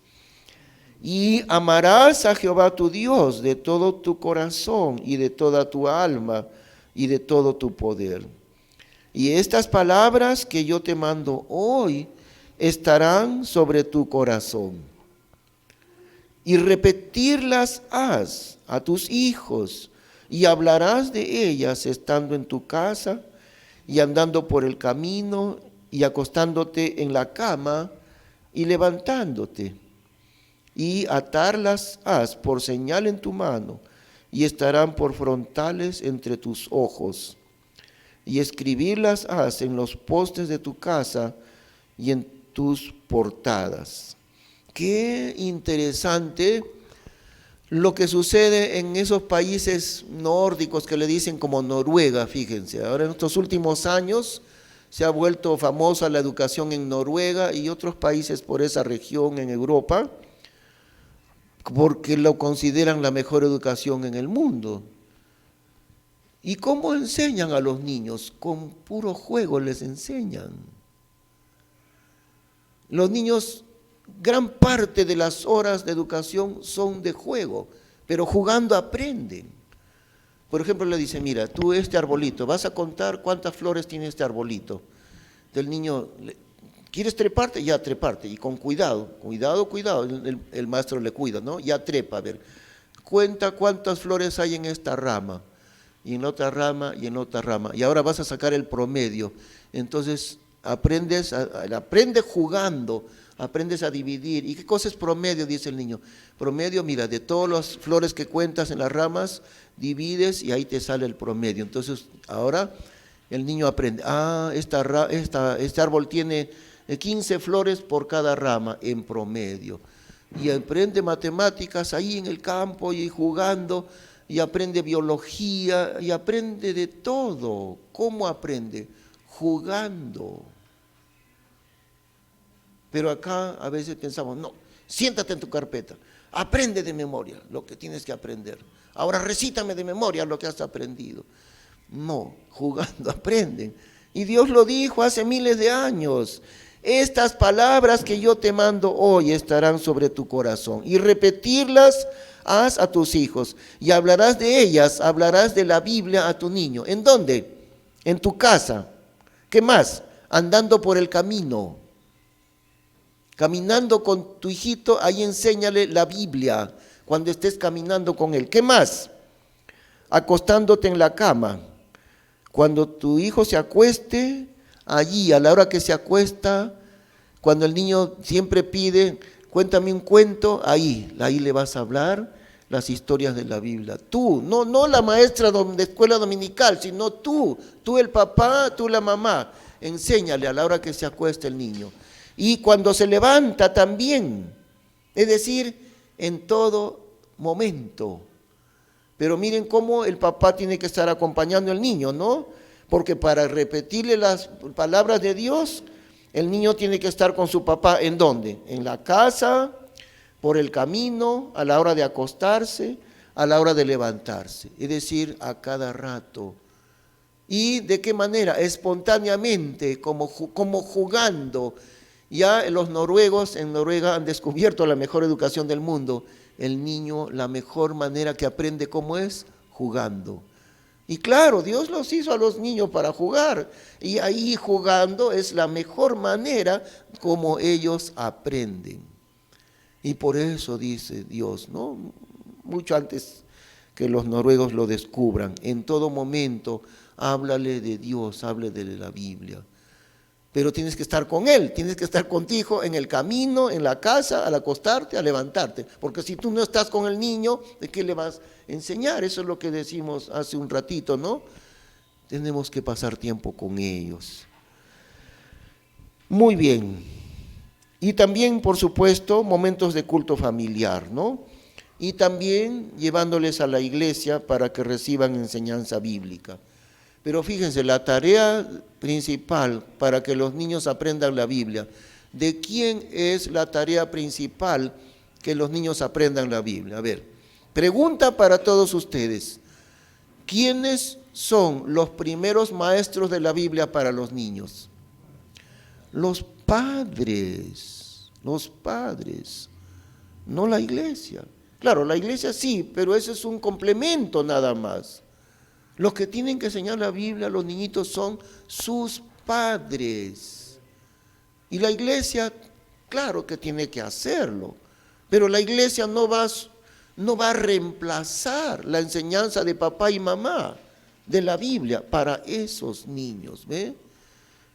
Y amarás a Jehová tu Dios de todo tu corazón y de toda tu alma y de todo tu poder. Y estas palabras que yo te mando hoy estarán sobre tu corazón. Y repetirlas has a tus hijos y hablarás de ellas estando en tu casa y andando por el camino y acostándote en la cama y levantándote. Y atarlas has por señal en tu mano y estarán por frontales entre tus ojos. Y escribirlas has en los postes de tu casa y en tus portadas. Qué interesante lo que sucede en esos países nórdicos que le dicen como Noruega, fíjense. Ahora en estos últimos años se ha vuelto famosa la educación en Noruega y otros países por esa región en Europa, porque lo consideran la mejor educación en el mundo. ¿Y cómo enseñan a los niños? Con puro juego les enseñan. Los niños, gran parte de las horas de educación son de juego, pero jugando aprenden. Por ejemplo, le dice, mira, tú este arbolito, vas a contar cuántas flores tiene este arbolito. Del niño, ¿quieres treparte? Ya treparte, y con cuidado, el maestro le cuida, ¿no? Ya trepa, a ver, cuenta cuántas flores hay en esta rama, y en otra rama, y en otra rama, y ahora vas a sacar el promedio. Entonces, aprende jugando, aprendes a dividir. ¿Y qué cosa es promedio? Dice el niño. Promedio, mira, de todas las flores que cuentas en las ramas, divides y ahí te sale el promedio. Entonces, ahora el niño aprende, este árbol tiene 15 flores por cada rama en promedio. Y aprende matemáticas ahí en el campo y jugando, y aprende biología, y aprende de todo. ¿Cómo aprende? Jugando. Pero acá a veces pensamos, no, siéntate en tu carpeta, aprende de memoria lo que tienes que aprender. Ahora recítame de memoria lo que has aprendido. No, jugando aprenden. Y Dios lo dijo hace miles de años. Estas palabras que yo te mando hoy estarán sobre tu corazón. Y repetirlas haz a tus hijos. Y hablarás de ellas, hablarás de la Biblia a tu niño. ¿En dónde? En tu casa. ¿Qué más? Andando por el camino. Caminando con tu hijito, ahí enséñale la Biblia cuando estés caminando con él. ¿Qué más? Acostándote en la cama. Cuando tu hijo se acueste, allí, a la hora que se acuesta, cuando el niño siempre pide, cuéntame un cuento, ahí le vas a hablar las historias de la Biblia. Tú, no la maestra de escuela dominical, sino tú el papá, tú la mamá. Enséñale a la hora que se acuesta el niño. Y cuando se levanta también, es decir, en todo momento. Pero miren cómo el papá tiene que estar acompañando al niño, ¿no? Porque para repetirle las palabras de Dios, el niño tiene que estar con su papá. ¿En dónde? En la casa, por el camino, a la hora de acostarse, a la hora de levantarse, es decir, a cada rato. ¿Y de qué manera? Espontáneamente, como jugando. Ya los noruegos en Noruega han descubierto la mejor educación del mundo. El niño, la mejor manera que aprende cómo es, jugando. Y claro, Dios los hizo a los niños para jugar. Y ahí jugando es la mejor manera como ellos aprenden. Y por eso dice Dios, ¿no? Mucho antes que los noruegos lo descubran, en todo momento háblale de Dios, háblale de la Biblia. Pero tienes que estar con Él, tienes que estar contigo en el camino, en la casa, al acostarte, al levantarte. Porque si tú no estás con el niño, ¿de qué le vas a enseñar? Eso es lo que decimos hace un ratito, ¿no? Tenemos que pasar tiempo con ellos. Muy bien. Y también, por supuesto, momentos de culto familiar, ¿no? Y también llevándoles a la iglesia para que reciban enseñanza bíblica. Pero fíjense, la tarea principal para que los niños aprendan la Biblia, ¿de quién es la tarea principal que los niños aprendan la Biblia? A ver, pregunta para todos ustedes, ¿quiénes son los primeros maestros de la Biblia para los niños? Los padres, no la iglesia. Claro, la iglesia sí, pero ese es un complemento nada más. Los que tienen que enseñar la Biblia a los niñitos son sus padres. Y la iglesia, claro que tiene que hacerlo, pero la iglesia no va a reemplazar la enseñanza de papá y mamá de la Biblia para esos niños, ¿ve?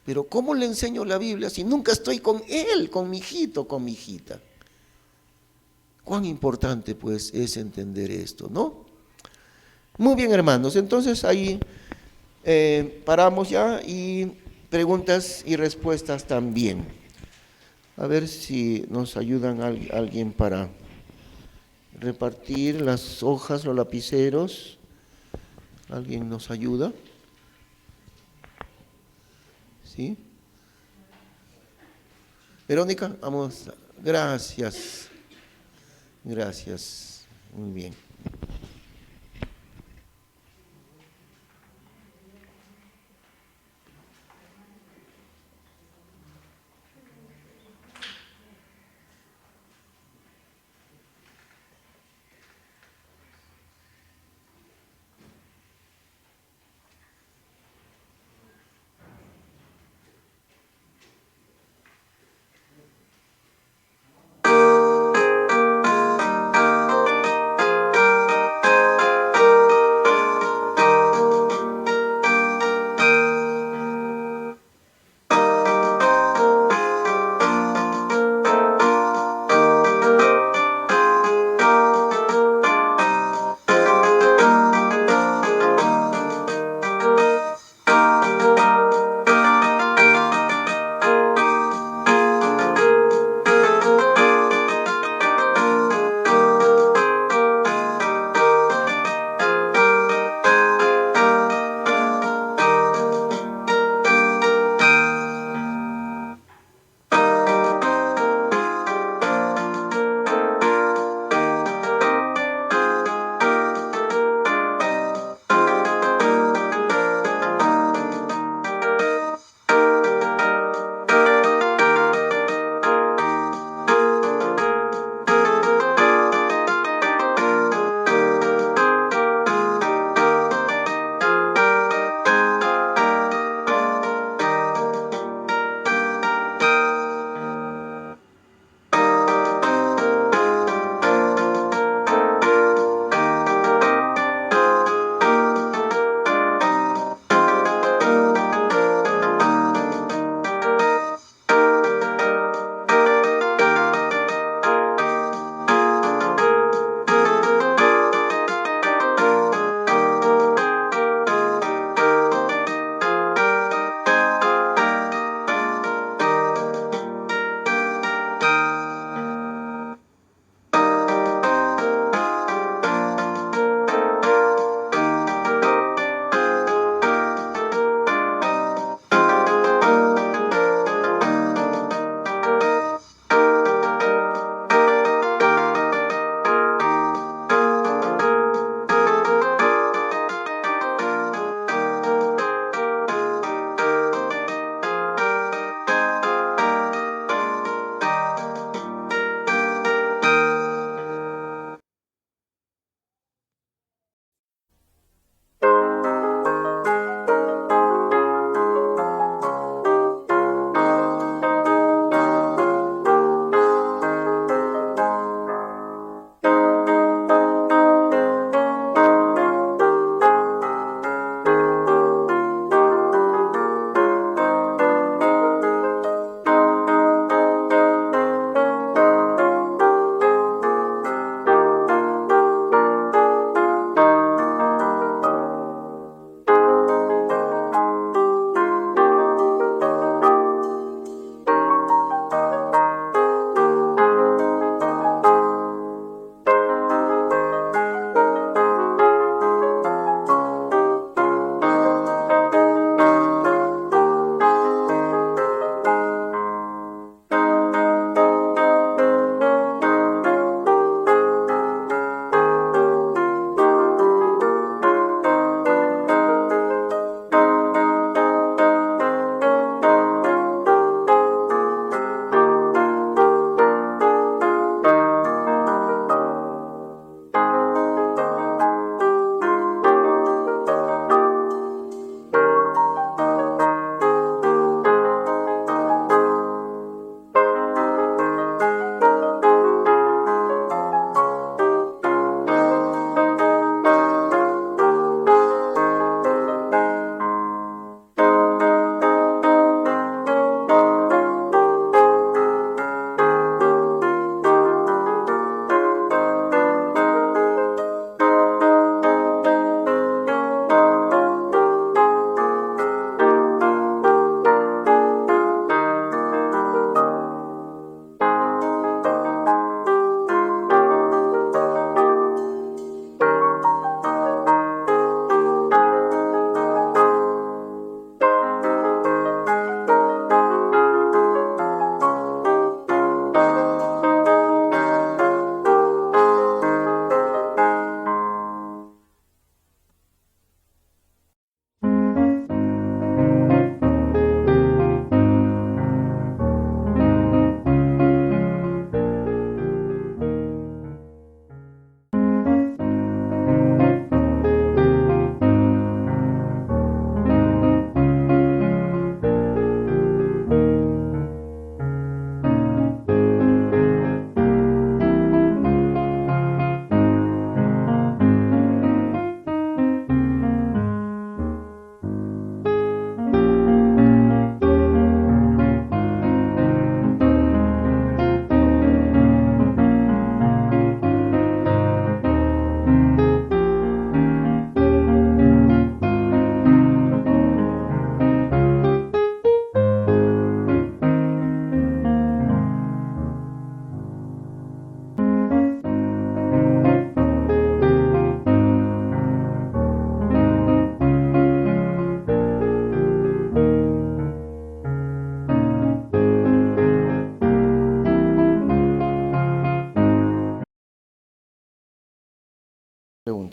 Pero ¿cómo le enseño la Biblia si nunca estoy con él, con mi hijito, con mi hijita? Cuán importante pues es entender esto, ¿no? Muy bien, hermanos, entonces ahí paramos ya y preguntas y respuestas también. A ver si nos ayudan alguien para repartir las hojas, los lapiceros. ¿Alguien nos ayuda? ¿Sí? Verónica, vamos. Gracias. Gracias. Muy bien.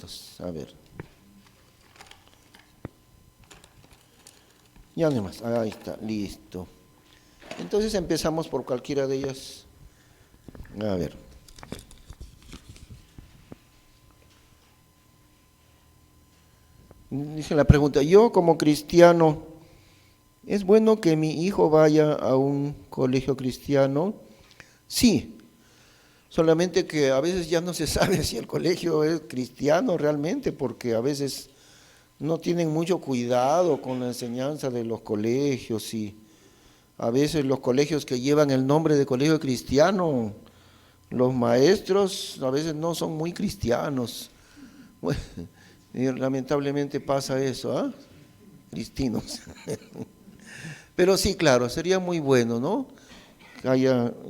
momentos, a ver. Ya no más, ahí está, listo. Entonces empezamos por cualquiera de ellas. A ver. Dice la pregunta, yo como cristiano, ¿es bueno que mi hijo vaya a un colegio cristiano? Sí, solamente que a veces ya no se sabe si el colegio es cristiano realmente, porque a veces no tienen mucho cuidado con la enseñanza de los colegios y a veces los colegios que llevan el nombre de colegio cristiano, los maestros a veces no son muy cristianos. Bueno, y lamentablemente pasa eso, ¿ah? Cristinos. Pero sí, claro, sería muy bueno, ¿no?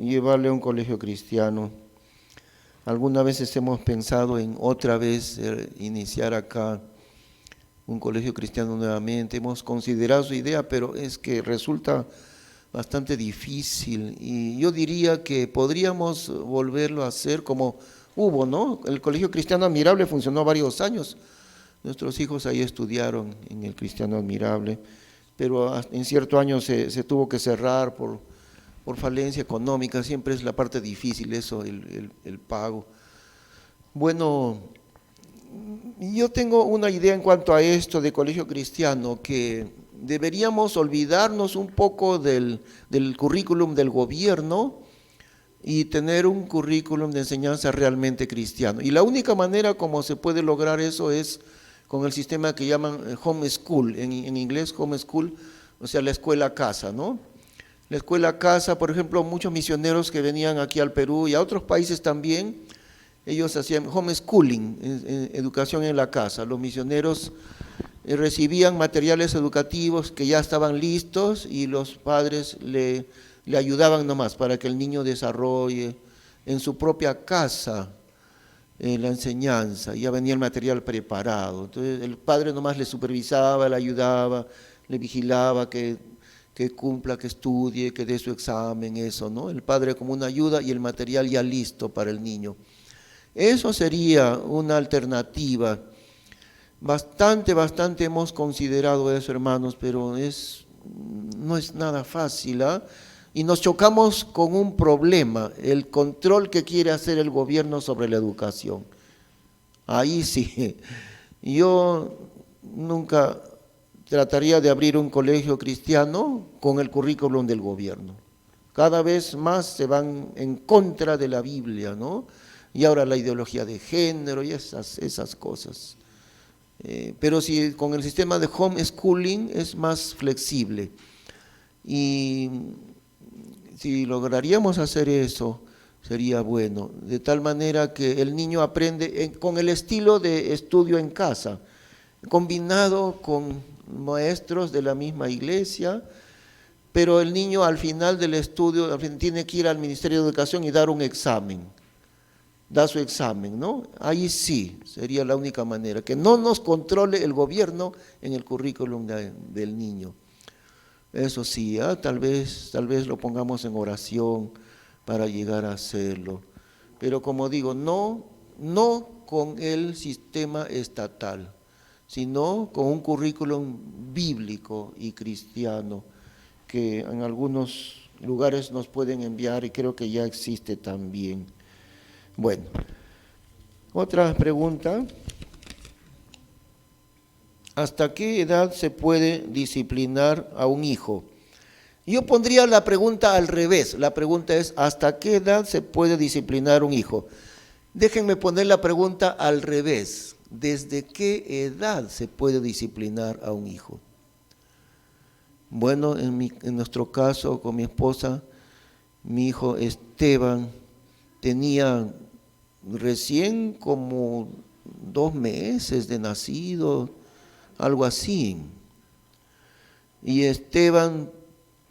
Llevarle a un colegio cristiano. Algunas veces hemos pensado en otra vez iniciar acá un colegio cristiano nuevamente. Hemos considerado su idea, pero es que resulta bastante difícil y yo diría que podríamos volverlo a hacer como hubo, ¿no? El Colegio Cristiano Admirable funcionó varios años. Nuestros hijos ahí estudiaron en el Cristiano Admirable, pero en cierto año se tuvo que cerrar por falencia económica. Siempre es la parte difícil eso, el pago. Bueno, yo tengo una idea en cuanto a esto de colegio cristiano, que deberíamos olvidarnos un poco del currículum del gobierno y tener un currículum de enseñanza realmente cristiano. Y la única manera como se puede lograr eso es con el sistema que llaman homeschool, en inglés homeschool, o sea, la escuela casa, ¿no? La escuela casa, por ejemplo, muchos misioneros que venían aquí al Perú y a otros países también, ellos hacían homeschooling, educación en la casa. Los misioneros recibían materiales educativos que ya estaban listos y los padres le ayudaban nomás para que el niño desarrolle en su propia casa la enseñanza. Ya venía el material preparado. Entonces el padre nomás le supervisaba, le ayudaba, le vigilaba que cumpla, que estudie, que dé su examen, eso, ¿no? El padre como una ayuda y el material ya listo para el niño. Eso sería una alternativa. Bastante hemos considerado eso, hermanos, pero no es nada fácil, ¿ah? Y nos chocamos con un problema, el control que quiere hacer el gobierno sobre la educación. Ahí sí, yo nunca trataría de abrir un colegio cristiano con el currículum del gobierno. Cada vez más se van en contra de la Biblia, ¿no? Y ahora la ideología de género y esas cosas. Pero si con el sistema de homeschooling es más flexible. Y si lograríamos hacer eso, sería bueno. De tal manera que el niño aprende con el estilo de estudio en casa, combinado con maestros de la misma iglesia, pero el niño al final del estudio tiene que ir al Ministerio de Educación y dar un examen. Da su examen, ¿no? Ahí sí, sería la única manera, que no nos controle el gobierno en el currículum del niño. Eso sí, tal vez lo pongamos en oración para llegar a hacerlo. Pero como digo, no con el sistema estatal, sino con un currículum bíblico y cristiano, que en algunos lugares nos pueden enviar y creo que ya existe también. Bueno, otra pregunta. ¿Hasta qué edad se puede disciplinar a un hijo? Yo pondría la pregunta al revés. La pregunta es, ¿hasta qué edad se puede disciplinar a un hijo? Déjenme poner la pregunta al revés. ¿Desde qué edad se puede disciplinar a un hijo? Bueno, en nuestro caso, con mi esposa, mi hijo Esteban tenía recién como 2 meses de nacido, algo así. Y Esteban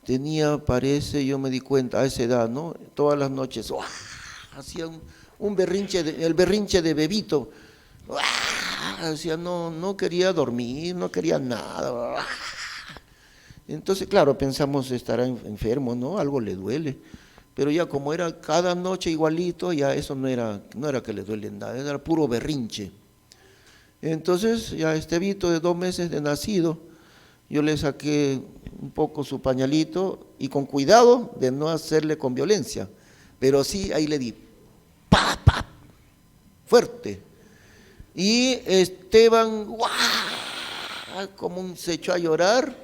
tenía, parece, yo me di cuenta a esa edad, ¿no? Todas las noches, ¡uah!, hacía un berrinche, el berrinche de bebito. ¡Uah! Hacía, no quería dormir, no quería nada. ¡Uah! Entonces, claro, pensamos, estará enfermo, ¿no? Algo le duele. Pero ya como era cada noche igualito, ya eso no era que le duele nada, era puro berrinche. Entonces ya Estevito de 2 meses de nacido, yo le saqué un poco su pañalito y con cuidado de no hacerle con violencia, pero sí ahí le di, ¡pa, pa! Fuerte. Y Esteban, ¡guau! Como se echó a llorar,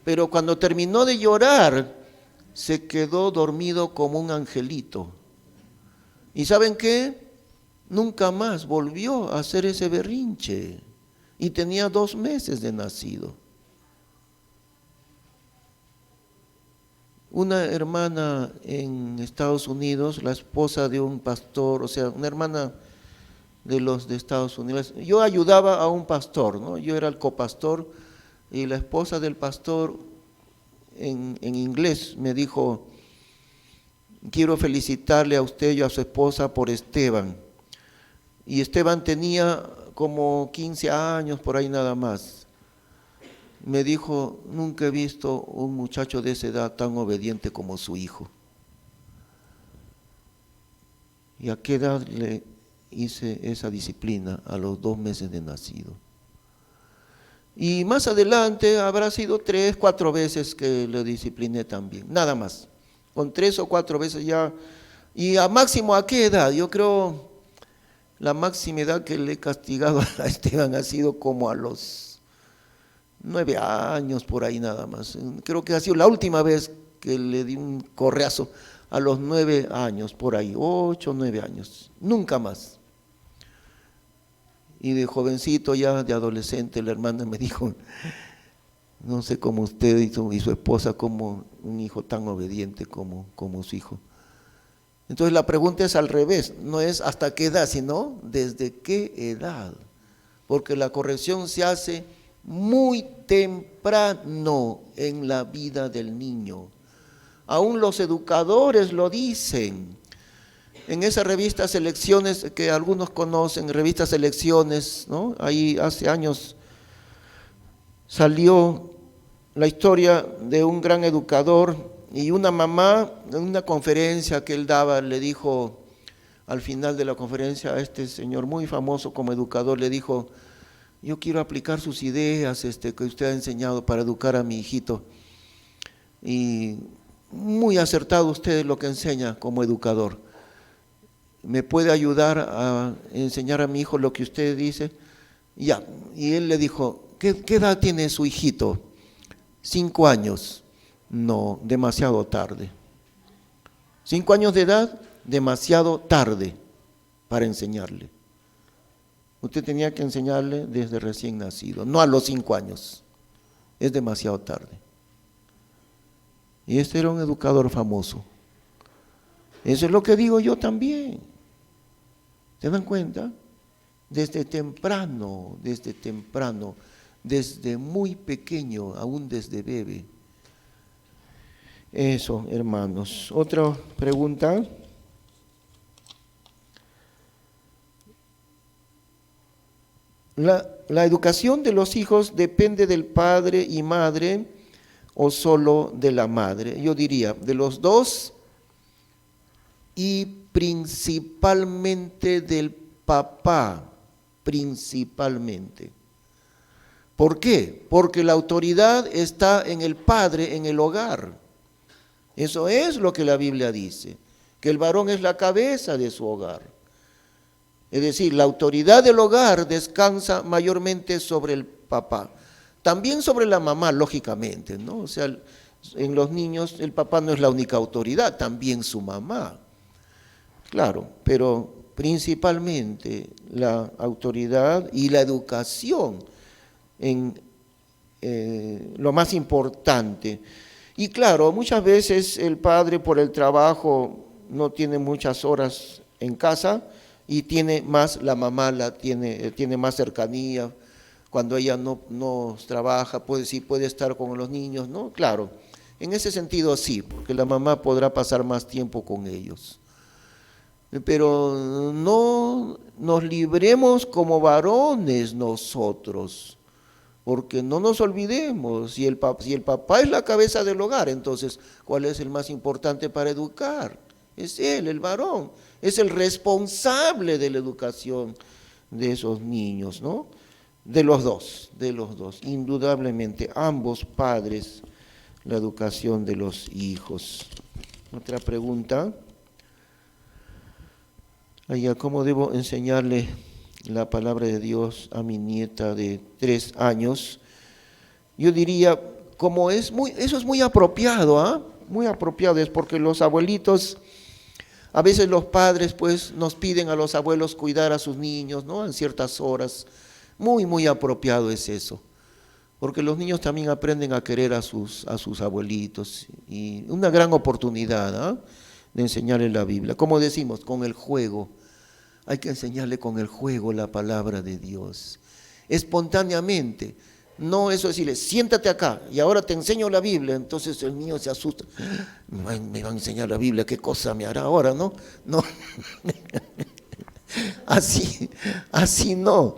pero cuando terminó de llorar, se quedó dormido como un angelito. ¿Y saben qué? Nunca más volvió a hacer ese berrinche. Y tenía 2 meses de nacido. Una hermana en Estados Unidos, la esposa de un pastor, o sea, una hermana de los de Estados Unidos. Yo ayudaba a un pastor, ¿no? Yo era el copastor y la esposa del pastor en inglés me dijo, quiero felicitarle a usted y a su esposa por Esteban. Y Esteban tenía como 15 años, por ahí nada más. Me dijo, nunca he visto un muchacho de esa edad tan obediente como su hijo. ¿Y a qué edad le hice esa disciplina? A los 2 meses de nacido. Y más adelante habrá sido 3, 4 veces que lo discipliné también, nada más. Con 3 o 4 veces ya. ¿Y a máximo a qué edad? Yo creo la máxima edad que le he castigado a Esteban ha sido como a los 9 años, por ahí nada más. Creo que ha sido la última vez que le di un correazo a los 9 años, por ahí, 8, 9 años, nunca más. Y de jovencito ya, de adolescente, la hermana me dijo, no sé cómo usted y su esposa, como un hijo tan obediente como su hijo. Entonces la pregunta es al revés, no es hasta qué edad, sino desde qué edad. Porque la corrección se hace muy temprano en la vida del niño. Aún los educadores lo dicen. En esa revista Selecciones, que algunos conocen, revista Selecciones, ¿no? Ahí hace años salió la historia de un gran educador y una mamá, en una conferencia que él daba, le dijo al final de la conferencia a este señor muy famoso como educador, le dijo, yo quiero aplicar sus ideas que usted ha enseñado para educar a mi hijito. Y muy acertado usted lo que enseña como educador. ¿Me puede ayudar a enseñar a mi hijo lo que usted dice? Ya, y él le dijo, ¿qué edad tiene su hijito? 5 años. No, demasiado tarde. 5 años de edad, demasiado tarde para enseñarle. Usted tenía que enseñarle desde recién nacido, no a los 5 años. Es demasiado tarde. Y este era un educador famoso. Eso es lo que digo yo también. ¿Se dan cuenta? Desde temprano, desde muy pequeño, aún desde bebé. Eso, hermanos. Otra pregunta. ¿La educación de los hijos depende del padre y madre o solo de la madre? Yo diría, de los dos y principalmente del papá, principalmente. ¿Por qué? Porque la autoridad está en el padre, en el hogar. Eso es lo que la Biblia dice, que el varón es la cabeza de su hogar. Es decir, la autoridad del hogar descansa mayormente sobre el papá. También sobre la mamá, lógicamente, ¿no? O sea, en los niños el papá no es la única autoridad, también su mamá. Claro, pero principalmente la autoridad y la educación en lo más importante. Y claro, muchas veces el padre por el trabajo no tiene muchas horas en casa y tiene más, la mamá tiene más cercanía. Cuando ella no trabaja, sí puede estar con los niños, ¿no? Claro, en ese sentido sí, porque la mamá podrá pasar más tiempo con ellos. Pero no nos libremos como varones nosotros, porque no nos olvidemos, si el papá es la cabeza del hogar, entonces, ¿cuál es el más importante para educar? Es él, el varón, es el responsable de la educación de esos niños, ¿no? de los dos, indudablemente, ambos padres, la educación de los hijos. Otra pregunta. ¿Cómo debo enseñarle la palabra de Dios a mi nieta de 3 años? Yo diría, eso es muy apropiado, muy apropiado, es porque los abuelitos, a veces los padres pues nos piden a los abuelos cuidar a sus niños, ¿no? En ciertas horas, muy apropiado es eso, porque los niños también aprenden a querer a sus abuelitos, y una gran oportunidad, de enseñarle la Biblia, como decimos, con el juego. Hay que enseñarle con el juego la palabra de Dios, espontáneamente. No eso decirle, siéntate acá y ahora te enseño la Biblia. Entonces el niño se asusta. Me va a enseñar la Biblia, ¿qué cosa me hará ahora? No. Así no.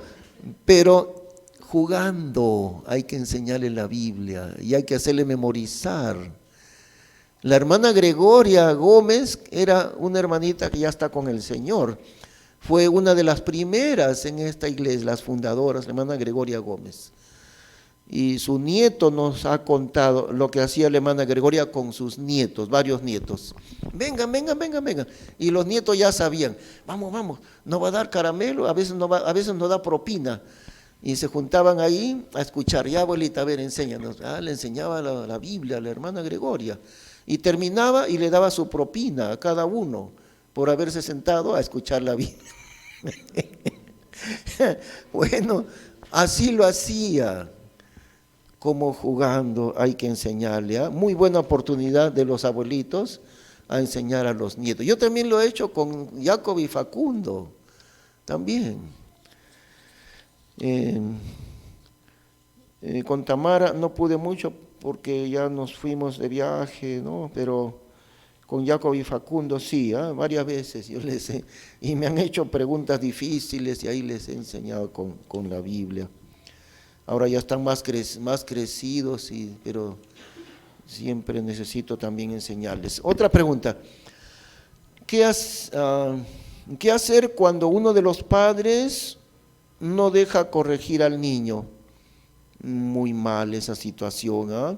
Pero jugando hay que enseñarle la Biblia y hay que hacerle memorizar. La hermana Gregoria Gómez era una hermanita que ya está con el Señor. Fue una de las primeras en esta iglesia, las fundadoras, la hermana Gregoria Gómez. Y su nieto nos ha contado lo que hacía la hermana Gregoria con sus nietos, varios nietos. Vengan. Y los nietos ya sabían, vamos, no va a dar caramelo, a veces no da propina. Y se juntaban ahí a escuchar, ya abuelita, a ver, enséñanos. Le enseñaba la Biblia a la hermana Gregoria. Y terminaba y le daba su propina a cada uno por haberse sentado a escuchar la Biblia. Bueno, así lo hacía, como jugando hay que enseñarle. Muy buena oportunidad de los abuelitos a enseñar a los nietos. Yo también lo he hecho con Jacob y Facundo, también. Con Tamara no pude mucho porque ya nos fuimos de viaje, ¿no? Pero con Jacob y Facundo sí, varias veces yo y me han hecho preguntas difíciles y ahí les he enseñado con la Biblia. Ahora ya están más crecidos, pero siempre necesito también enseñarles. Otra pregunta, ¿qué hacer cuando uno de los padres no deja corregir al niño? Muy mal esa situación,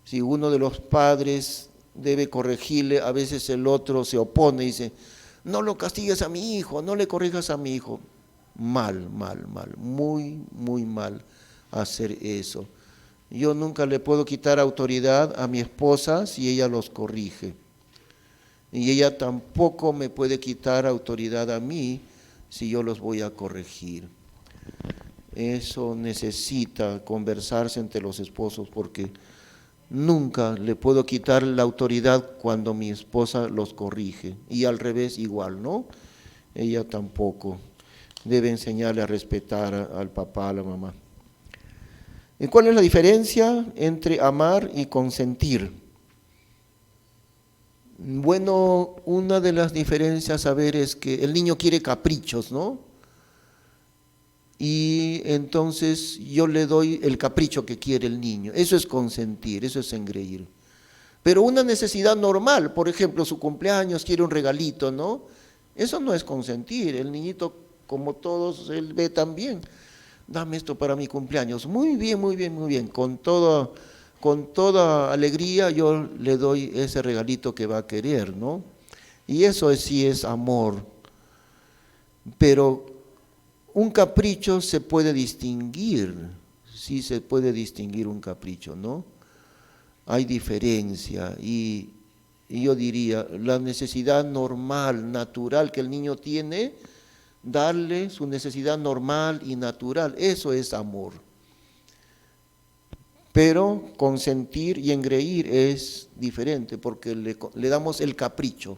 Si uno de los padres debe corregirle, a veces el otro se opone y dice, no lo castigues a mi hijo, no le corrijas a mi hijo. Mal, muy mal hacer eso. Yo nunca le puedo quitar autoridad a mi esposa si ella los corrige. Y ella tampoco me puede quitar autoridad a mí si yo los voy a corregir. Eso necesita conversarse entre los esposos porque nunca le puedo quitar la autoridad cuando mi esposa los corrige. Y al revés igual, ¿no? Ella tampoco. Debe enseñarle a respetar al papá, a la mamá. ¿Y cuál es la diferencia entre amar y consentir? Bueno, una de las diferencias a ver es que el niño quiere caprichos, ¿no? Y entonces yo le doy el capricho que quiere el niño. Eso es consentir, eso es engreír. Pero una necesidad normal, por ejemplo, su cumpleaños quiere un regalito, ¿no? Eso no es consentir. El niñito, como todos, él ve también, dame esto para mi cumpleaños. Muy bien. Con toda alegría yo le doy ese regalito que va a querer, ¿no? Y eso sí es amor. Pero un capricho se puede distinguir, sí se puede distinguir un capricho, ¿no? Hay diferencia y yo diría, la necesidad normal, natural que el niño tiene, darle su necesidad normal y natural, eso es amor. Pero consentir y engreír es diferente porque le damos el capricho.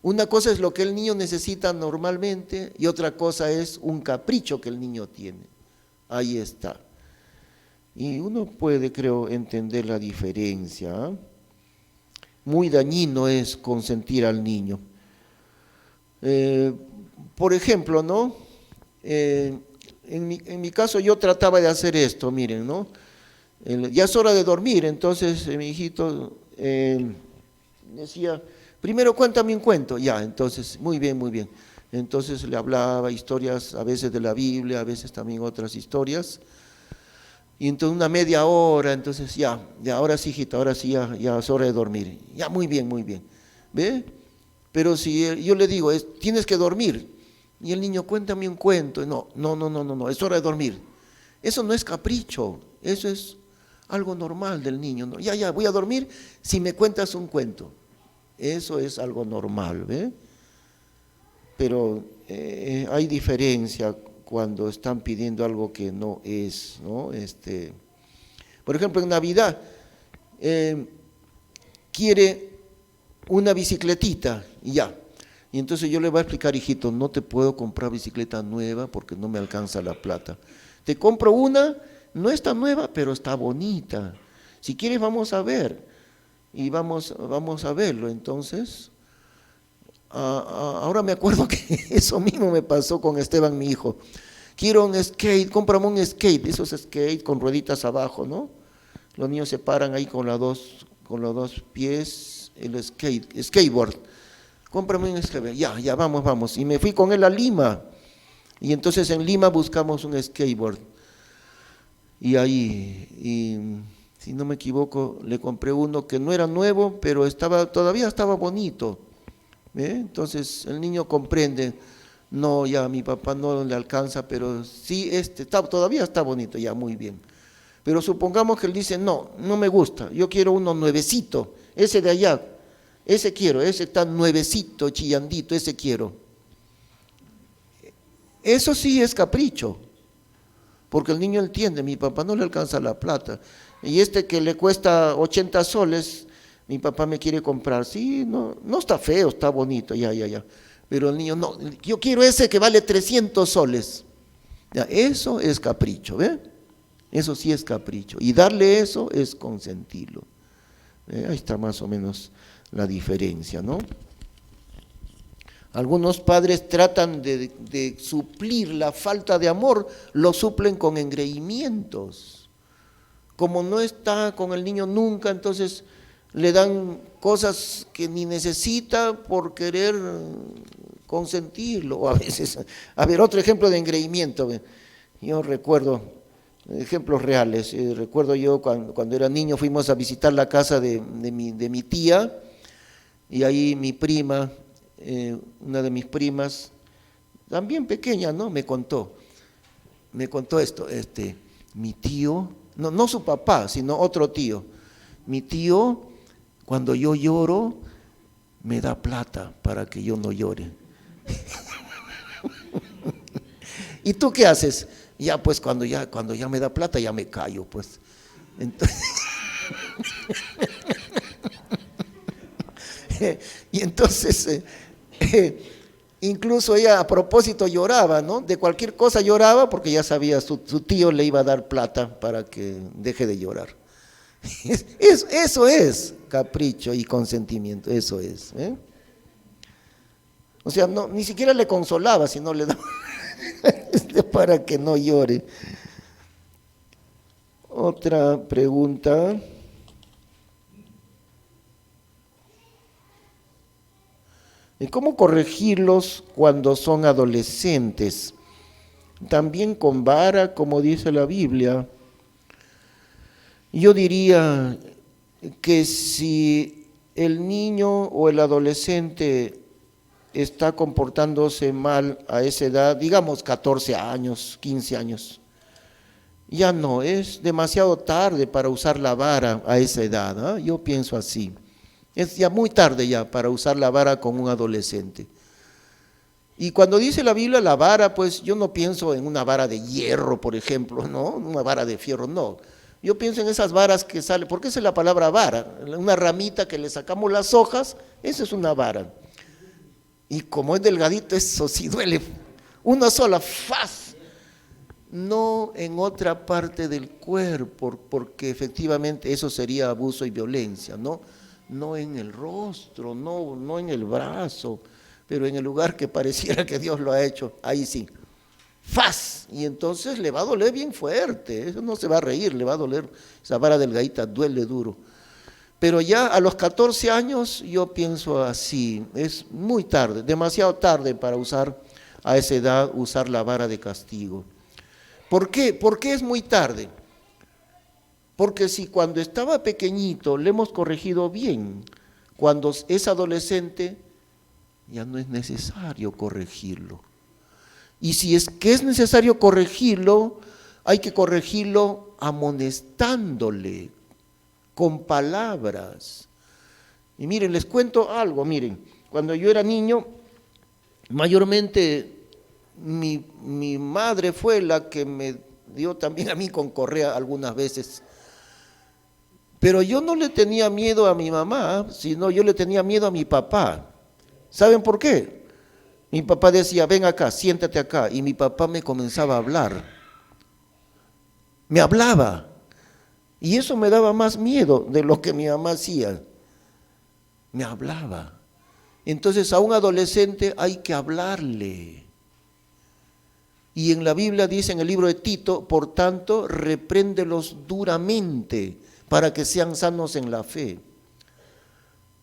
Una cosa es lo que el niño necesita normalmente y otra cosa es un capricho que el niño tiene. Ahí está. Y uno puede, creo, entender la diferencia. Muy dañino es consentir al niño. Por ejemplo, ¿no? En mi caso yo trataba de hacer esto, miren, ¿no? Ya es hora de dormir, entonces mi hijito decía, primero cuéntame un cuento, ya, entonces, muy bien. Entonces le hablaba historias a veces de la Biblia, a veces también otras historias. Y entonces una media hora, entonces ya, ahora sí, hijita, ahora sí, ya es hora de dormir. Ya, muy bien, ¿ve? Pero si yo le digo, tienes que dormir, y el niño, cuéntame un cuento, no, es hora de dormir. Eso no es capricho, eso es algo normal del niño, ¿no? Ya, voy a dormir si me cuentas un cuento. Eso es algo normal, ¿ve? Pero hay diferencia cuando están pidiendo algo que no es, ¿no? Por ejemplo, en Navidad quiere una bicicletita y ya. Y entonces yo le voy a explicar, hijito, no te puedo comprar bicicleta nueva porque no me alcanza la plata. Te compro una, no está nueva, pero está bonita. Si quieres vamos a ver, y vamos a verlo. Entonces, ahora me acuerdo que eso mismo me pasó con Esteban, mi hijo. Quiero un skate, cómprame un skate, esos skate con rueditas abajo, ¿no? Los niños se paran ahí con los dos pies, el skateboard. Cómprame un skate, ya, vamos. Y me fui con él a Lima. Y entonces en Lima buscamos un skateboard. Y ahí, si no me equivoco, le compré uno que no era nuevo, pero todavía estaba bonito. Entonces el niño comprende, no, ya a mi papá no le alcanza, pero sí, todavía está bonito, ya, muy bien. Pero supongamos que él dice, no me gusta, yo quiero uno nuevecito, ese de allá, ese quiero, ese está nuevecito, chillandito, ese quiero. Eso sí es capricho, porque el niño entiende, mi papá no le alcanza la plata, y que le cuesta 80 soles, mi papá me quiere comprar, sí, no está feo, está bonito, ya. Pero el niño, no, yo quiero ese que vale 300 soles. Ya, eso es capricho, ¿ve? Eso sí es capricho. Y darle eso es consentirlo. Ahí está más o menos la diferencia, ¿no? Algunos padres tratan de suplir la falta de amor, lo suplen con engreimientos. Como no está con el niño nunca, entonces le dan cosas que ni necesita por querer consentirlo. O a veces, a ver, otro ejemplo de engreimiento. Yo recuerdo, ejemplos reales, recuerdo yo cuando era niño fuimos a visitar la casa de mi tía, y ahí mi prima, una de mis primas, también pequeña, ¿no? Me contó esto, mi tío, no su papá, sino otro tío, mi tío, cuando yo lloro, me da plata para que yo no llore. ¿Y tú qué haces? Ya, pues cuando ya me da plata, ya me callo, pues. Entonces, y entonces, incluso ella a propósito lloraba, ¿no? De cualquier cosa lloraba porque ya sabía, su tío le iba a dar plata para que deje de llorar. Eso es capricho y consentimiento, eso es. O sea, ni siquiera le consolaba, sino le daba para que no llore. Otra pregunta. ¿Y cómo corregirlos cuando son adolescentes? También con vara, como dice la Biblia. Yo diría que si el niño o el adolescente está comportándose mal a esa edad, digamos 14 años, 15 años, ya no, es demasiado tarde para usar la vara a esa edad, ¿eh? Yo pienso así. Es ya muy tarde ya para usar la vara con un adolescente. Y cuando dice la Biblia la vara, pues yo no pienso en una vara de hierro, por ejemplo, ¿no? Una vara de fierro, no. Yo pienso en esas varas que salen, porque esa es la palabra vara, una ramita que le sacamos las hojas, esa es una vara. Y como es delgadito, eso sí duele. Una sola, ¡faz! No en otra parte del cuerpo, porque efectivamente eso sería abuso y violencia, ¿no? No en el rostro, no en el brazo, pero en el lugar que pareciera que Dios lo ha hecho, ahí sí. ¡Faz! Y entonces le va a doler bien fuerte, eso no se va a reír, le va a doler, esa vara delgadita duele duro. Pero ya a los 14 años yo pienso así, es muy tarde, demasiado tarde para usar a esa edad, usar la vara de castigo. ¿Por qué? ¿Por qué es muy tarde? Porque si cuando estaba pequeñito le hemos corregido bien, cuando es adolescente ya no es necesario corregirlo. Y si es que es necesario corregirlo, hay que corregirlo amonestándole con palabras. Y miren, les cuento algo, miren, cuando yo era niño, mayormente mi madre fue la que me dio también a mí con correa algunas veces. Pero yo no le tenía miedo a mi mamá, sino yo le tenía miedo a mi papá. ¿Saben por qué? Mi papá decía, ven acá, siéntate acá. Y mi papá me comenzaba a hablar. Me hablaba. Y eso me daba más miedo de lo que mi mamá hacía. Me hablaba. Entonces a un adolescente hay que hablarle. Y en la Biblia dice en el libro de Tito, por tanto, repréndelos duramente para que sean sanos en la fe.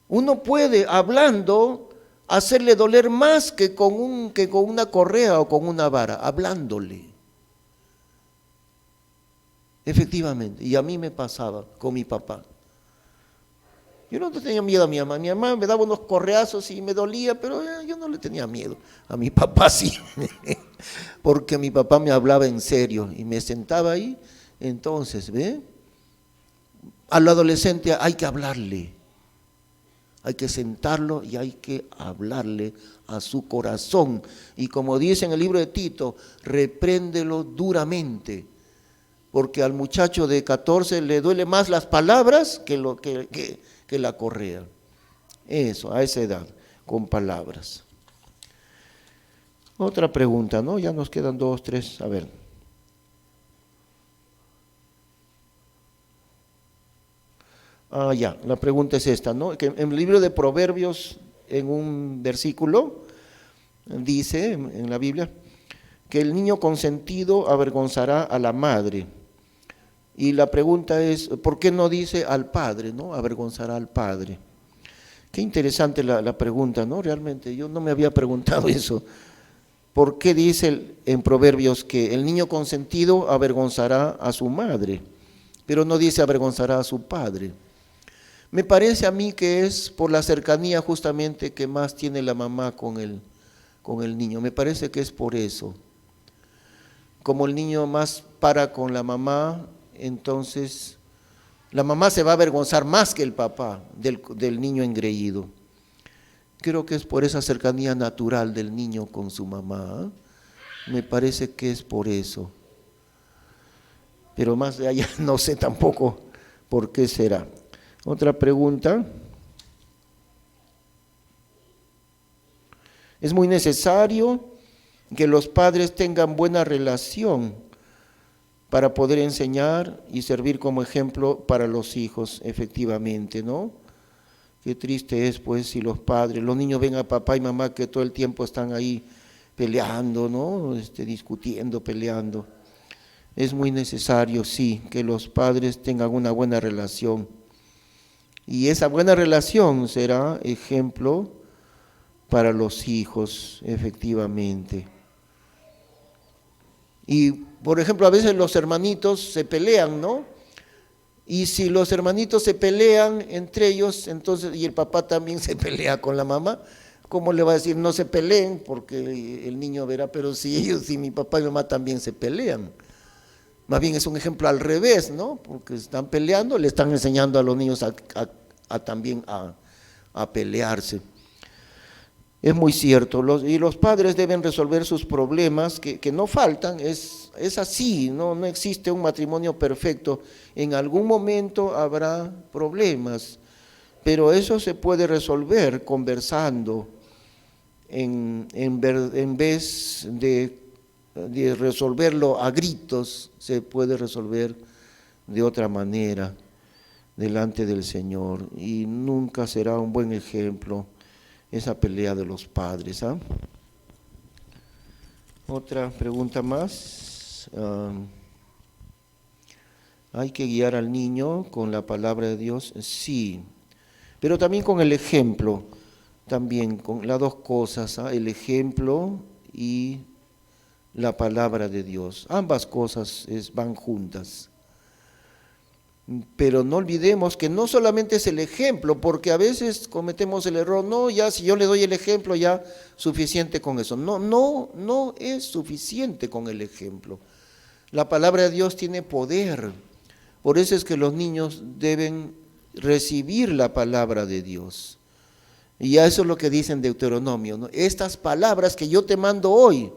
Uno puede, hablando, hacerle doler más que con una correa o con una vara, hablándole. Efectivamente, y a mí me pasaba con mi papá. Yo no tenía miedo a mi mamá me daba unos correazos y me dolía, pero yo no le tenía miedo. A mi papá sí, porque mi papá me hablaba en serio y me sentaba ahí. Entonces, ¿ve? Al adolescente hay que hablarle, hay que sentarlo y hay que hablarle a su corazón. Y como dice en el libro de Tito, repréndelo duramente, porque al muchacho de 14 le duele más las palabras que la correa. Eso, a esa edad, con palabras. Otra pregunta, ¿no? Ya nos quedan 2, 3, a ver. Ya, la pregunta es esta, ¿no? Que en el libro de Proverbios, en un versículo, dice en la Biblia, que el niño consentido avergonzará a la madre. Y la pregunta es, ¿por qué no dice al padre, no? Avergonzará al padre. Qué interesante la pregunta, ¿no? Realmente yo no me había preguntado eso. ¿Por qué dice en Proverbios que el niño consentido avergonzará a su madre, pero no dice avergonzará a su padre? Me parece a mí que es por la cercanía justamente que más tiene la mamá con el niño. Me parece que es por eso. Como el niño más para con la mamá, entonces la mamá se va a avergonzar más que el papá del niño engreído. Creo que es por esa cercanía natural del niño con su mamá. Me parece que es por eso. Pero más de allá no sé tampoco por qué será. Otra pregunta. Es muy necesario que los padres tengan buena relación para poder enseñar y servir como ejemplo para los hijos, efectivamente, ¿no? Qué triste es, pues, si los niños ven a papá y mamá que todo el tiempo están ahí peleando, ¿no? Discutiendo, peleando. Es muy necesario, sí, que los padres tengan una buena relación. Y esa buena relación será ejemplo para los hijos, efectivamente. Y, por ejemplo, a veces los hermanitos se pelean, ¿no? Y si los hermanitos se pelean entre ellos, entonces, y el papá también se pelea con la mamá, ¿cómo le va a decir no se peleen? Porque el niño verá, pero si mi papá y mamá también se pelean. Más bien es un ejemplo al revés, ¿no? Porque están peleando, le están enseñando a los niños también a pelearse. Es muy cierto, y los padres deben resolver sus problemas que no faltan, es así, no existe un matrimonio perfecto. En algún momento habrá problemas, pero eso se puede resolver conversando en vez de resolverlo a gritos, se puede resolver de otra manera delante del Señor y nunca será un buen ejemplo esa pelea de los padres. Otra pregunta más. Hay que guiar al niño con la palabra de Dios, sí, pero también con el ejemplo, también con las dos cosas, el ejemplo y la palabra de Dios. Ambas cosas van juntas. Pero no olvidemos que no solamente es el ejemplo, porque a veces cometemos el error, no, ya si yo le doy el ejemplo, ya suficiente con eso. No es suficiente con el ejemplo. La palabra de Dios tiene poder. Por eso es que los niños deben recibir la palabra de Dios. Y eso es lo que dice en Deuteronomio, ¿no? Estas palabras que yo te mando hoy,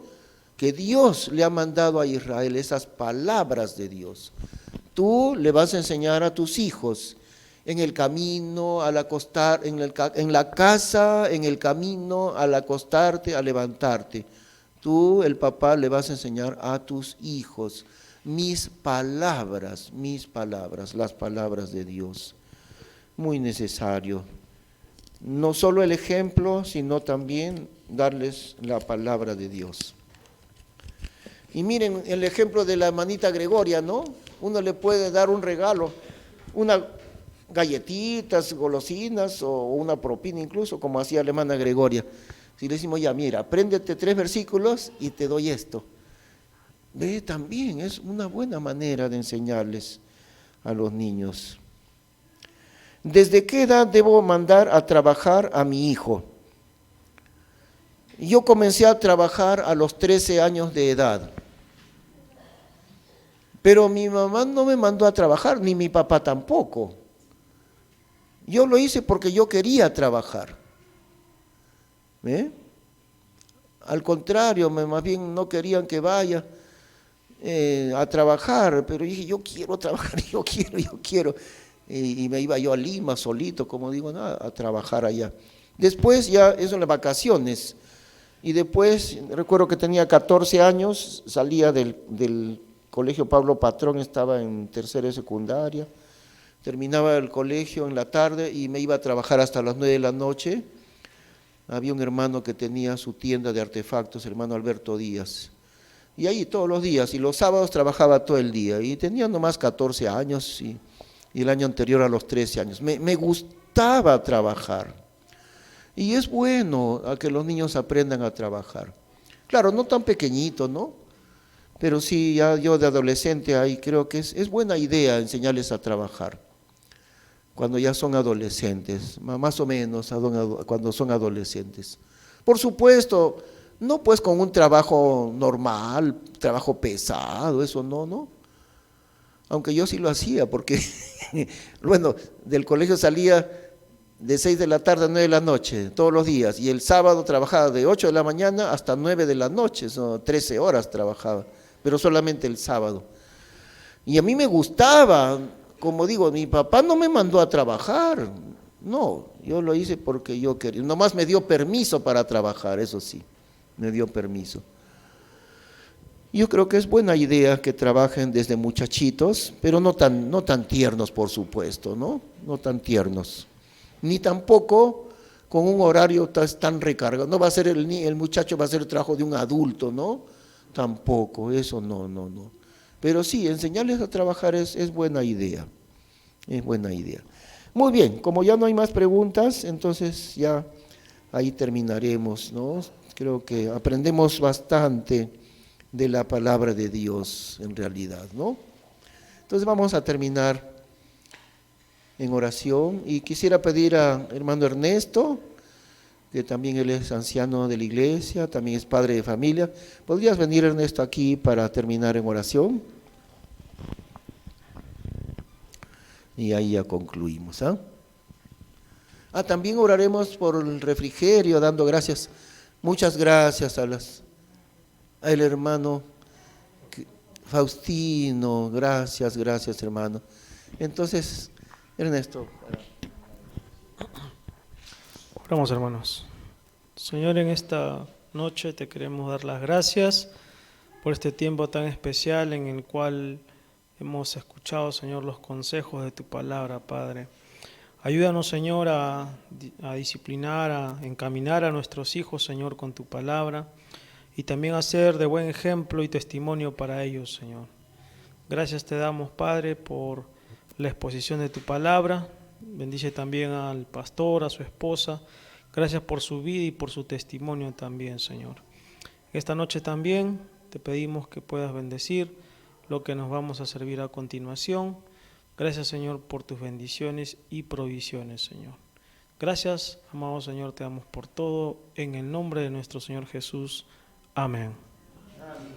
que Dios le ha mandado a Israel, esas palabras de Dios, tú le vas a enseñar a tus hijos en el camino, al acostar, en la casa, en el camino, al acostarte, al levantarte. Tú, el papá, le vas a enseñar a tus hijos mis palabras, las palabras de Dios. Muy necesario. No solo el ejemplo, sino también darles la palabra de Dios. Y miren el ejemplo de la hermanita Gregoria, ¿no? Uno le puede dar un regalo, unas galletitas, golosinas o una propina incluso, como hacía la hermana Gregoria. Si le decimos, ya mira, apréndete 3 versículos y te doy esto. Ve, también es una buena manera de enseñarles a los niños. ¿Desde qué edad debo mandar a trabajar a mi hijo? Yo comencé a trabajar a los 13 años de edad. Pero mi mamá no me mandó a trabajar, ni mi papá tampoco. Yo lo hice porque yo quería trabajar. ¿Ve? Al contrario, más bien no querían que vaya a trabajar, pero dije, yo quiero trabajar, yo quiero. Y me iba yo a Lima solito, como digo, ¿no? A trabajar allá. Después ya, eso en las vacaciones, y después, recuerdo que tenía 14 años, salía del Colegio Pablo Patrón, estaba en tercera de secundaria, terminaba el colegio en la tarde y me iba a trabajar hasta las 9 de la noche. Había un hermano que tenía su tienda de artefactos, el hermano Alberto Díaz, y ahí todos los días, y los sábados trabajaba todo el día, y tenía nomás 14 años, y el año anterior a los 13 años. Me gustaba trabajar, y es bueno a que los niños aprendan a trabajar. Claro, no tan pequeñitos, ¿no? Pero sí, ya yo de adolescente ahí creo que es buena idea enseñarles a trabajar cuando ya son adolescentes, más o menos cuando son adolescentes. Por supuesto, no pues con un trabajo normal, trabajo pesado, eso no. Aunque yo sí lo hacía, porque, bueno, del colegio salía de 6 de la tarde a 9 de la noche, todos los días, y el sábado trabajaba de 8 de la mañana hasta 9 de la noche, son 13 horas trabajaba, pero solamente el sábado. Y a mí me gustaba, como digo, mi papá no me mandó a trabajar, no, yo lo hice porque yo quería, nomás me dio permiso para trabajar, eso sí, me dio permiso. Yo creo que es buena idea que trabajen desde muchachitos, pero no tan tiernos, por supuesto, ¿no? No tan tiernos. Ni tampoco con un horario tan recargado. No va a ser el muchacho va a hacer el trabajo de un adulto, ¿no? Tampoco, eso no. Pero sí, enseñarles a trabajar es buena idea, es buena idea. Muy bien, como ya no hay más preguntas, entonces ya ahí terminaremos, ¿no? Creo que aprendemos bastante de la palabra de Dios en realidad, ¿no? Entonces vamos a terminar en oración y quisiera pedir a hermano Ernesto, que también él es anciano de la iglesia, también es padre de familia. ¿Podrías venir, Ernesto, aquí para terminar en oración? Y ahí ya concluimos, ¿ah? También oraremos por el refrigerio, dando gracias, muchas gracias al hermano Faustino, gracias hermano. Entonces, Ernesto. Oramos, hermanos. Señor, en esta noche te queremos dar las gracias por este tiempo tan especial en el cual hemos escuchado, Señor, los consejos de tu palabra, Padre. Ayúdanos, Señor, a disciplinar, a encaminar a nuestros hijos, Señor, con tu palabra y también a ser de buen ejemplo y testimonio para ellos, Señor. Gracias te damos, Padre, por la exposición de tu palabra. Bendice también al pastor, a su esposa. Gracias por su vida y por su testimonio también, Señor. Esta noche también te pedimos que puedas bendecir lo que nos vamos a servir a continuación. Gracias, Señor, por tus bendiciones y provisiones, Señor. Gracias, amado Señor, te damos por todo. En el nombre de nuestro Señor Jesús. Amén. Amén.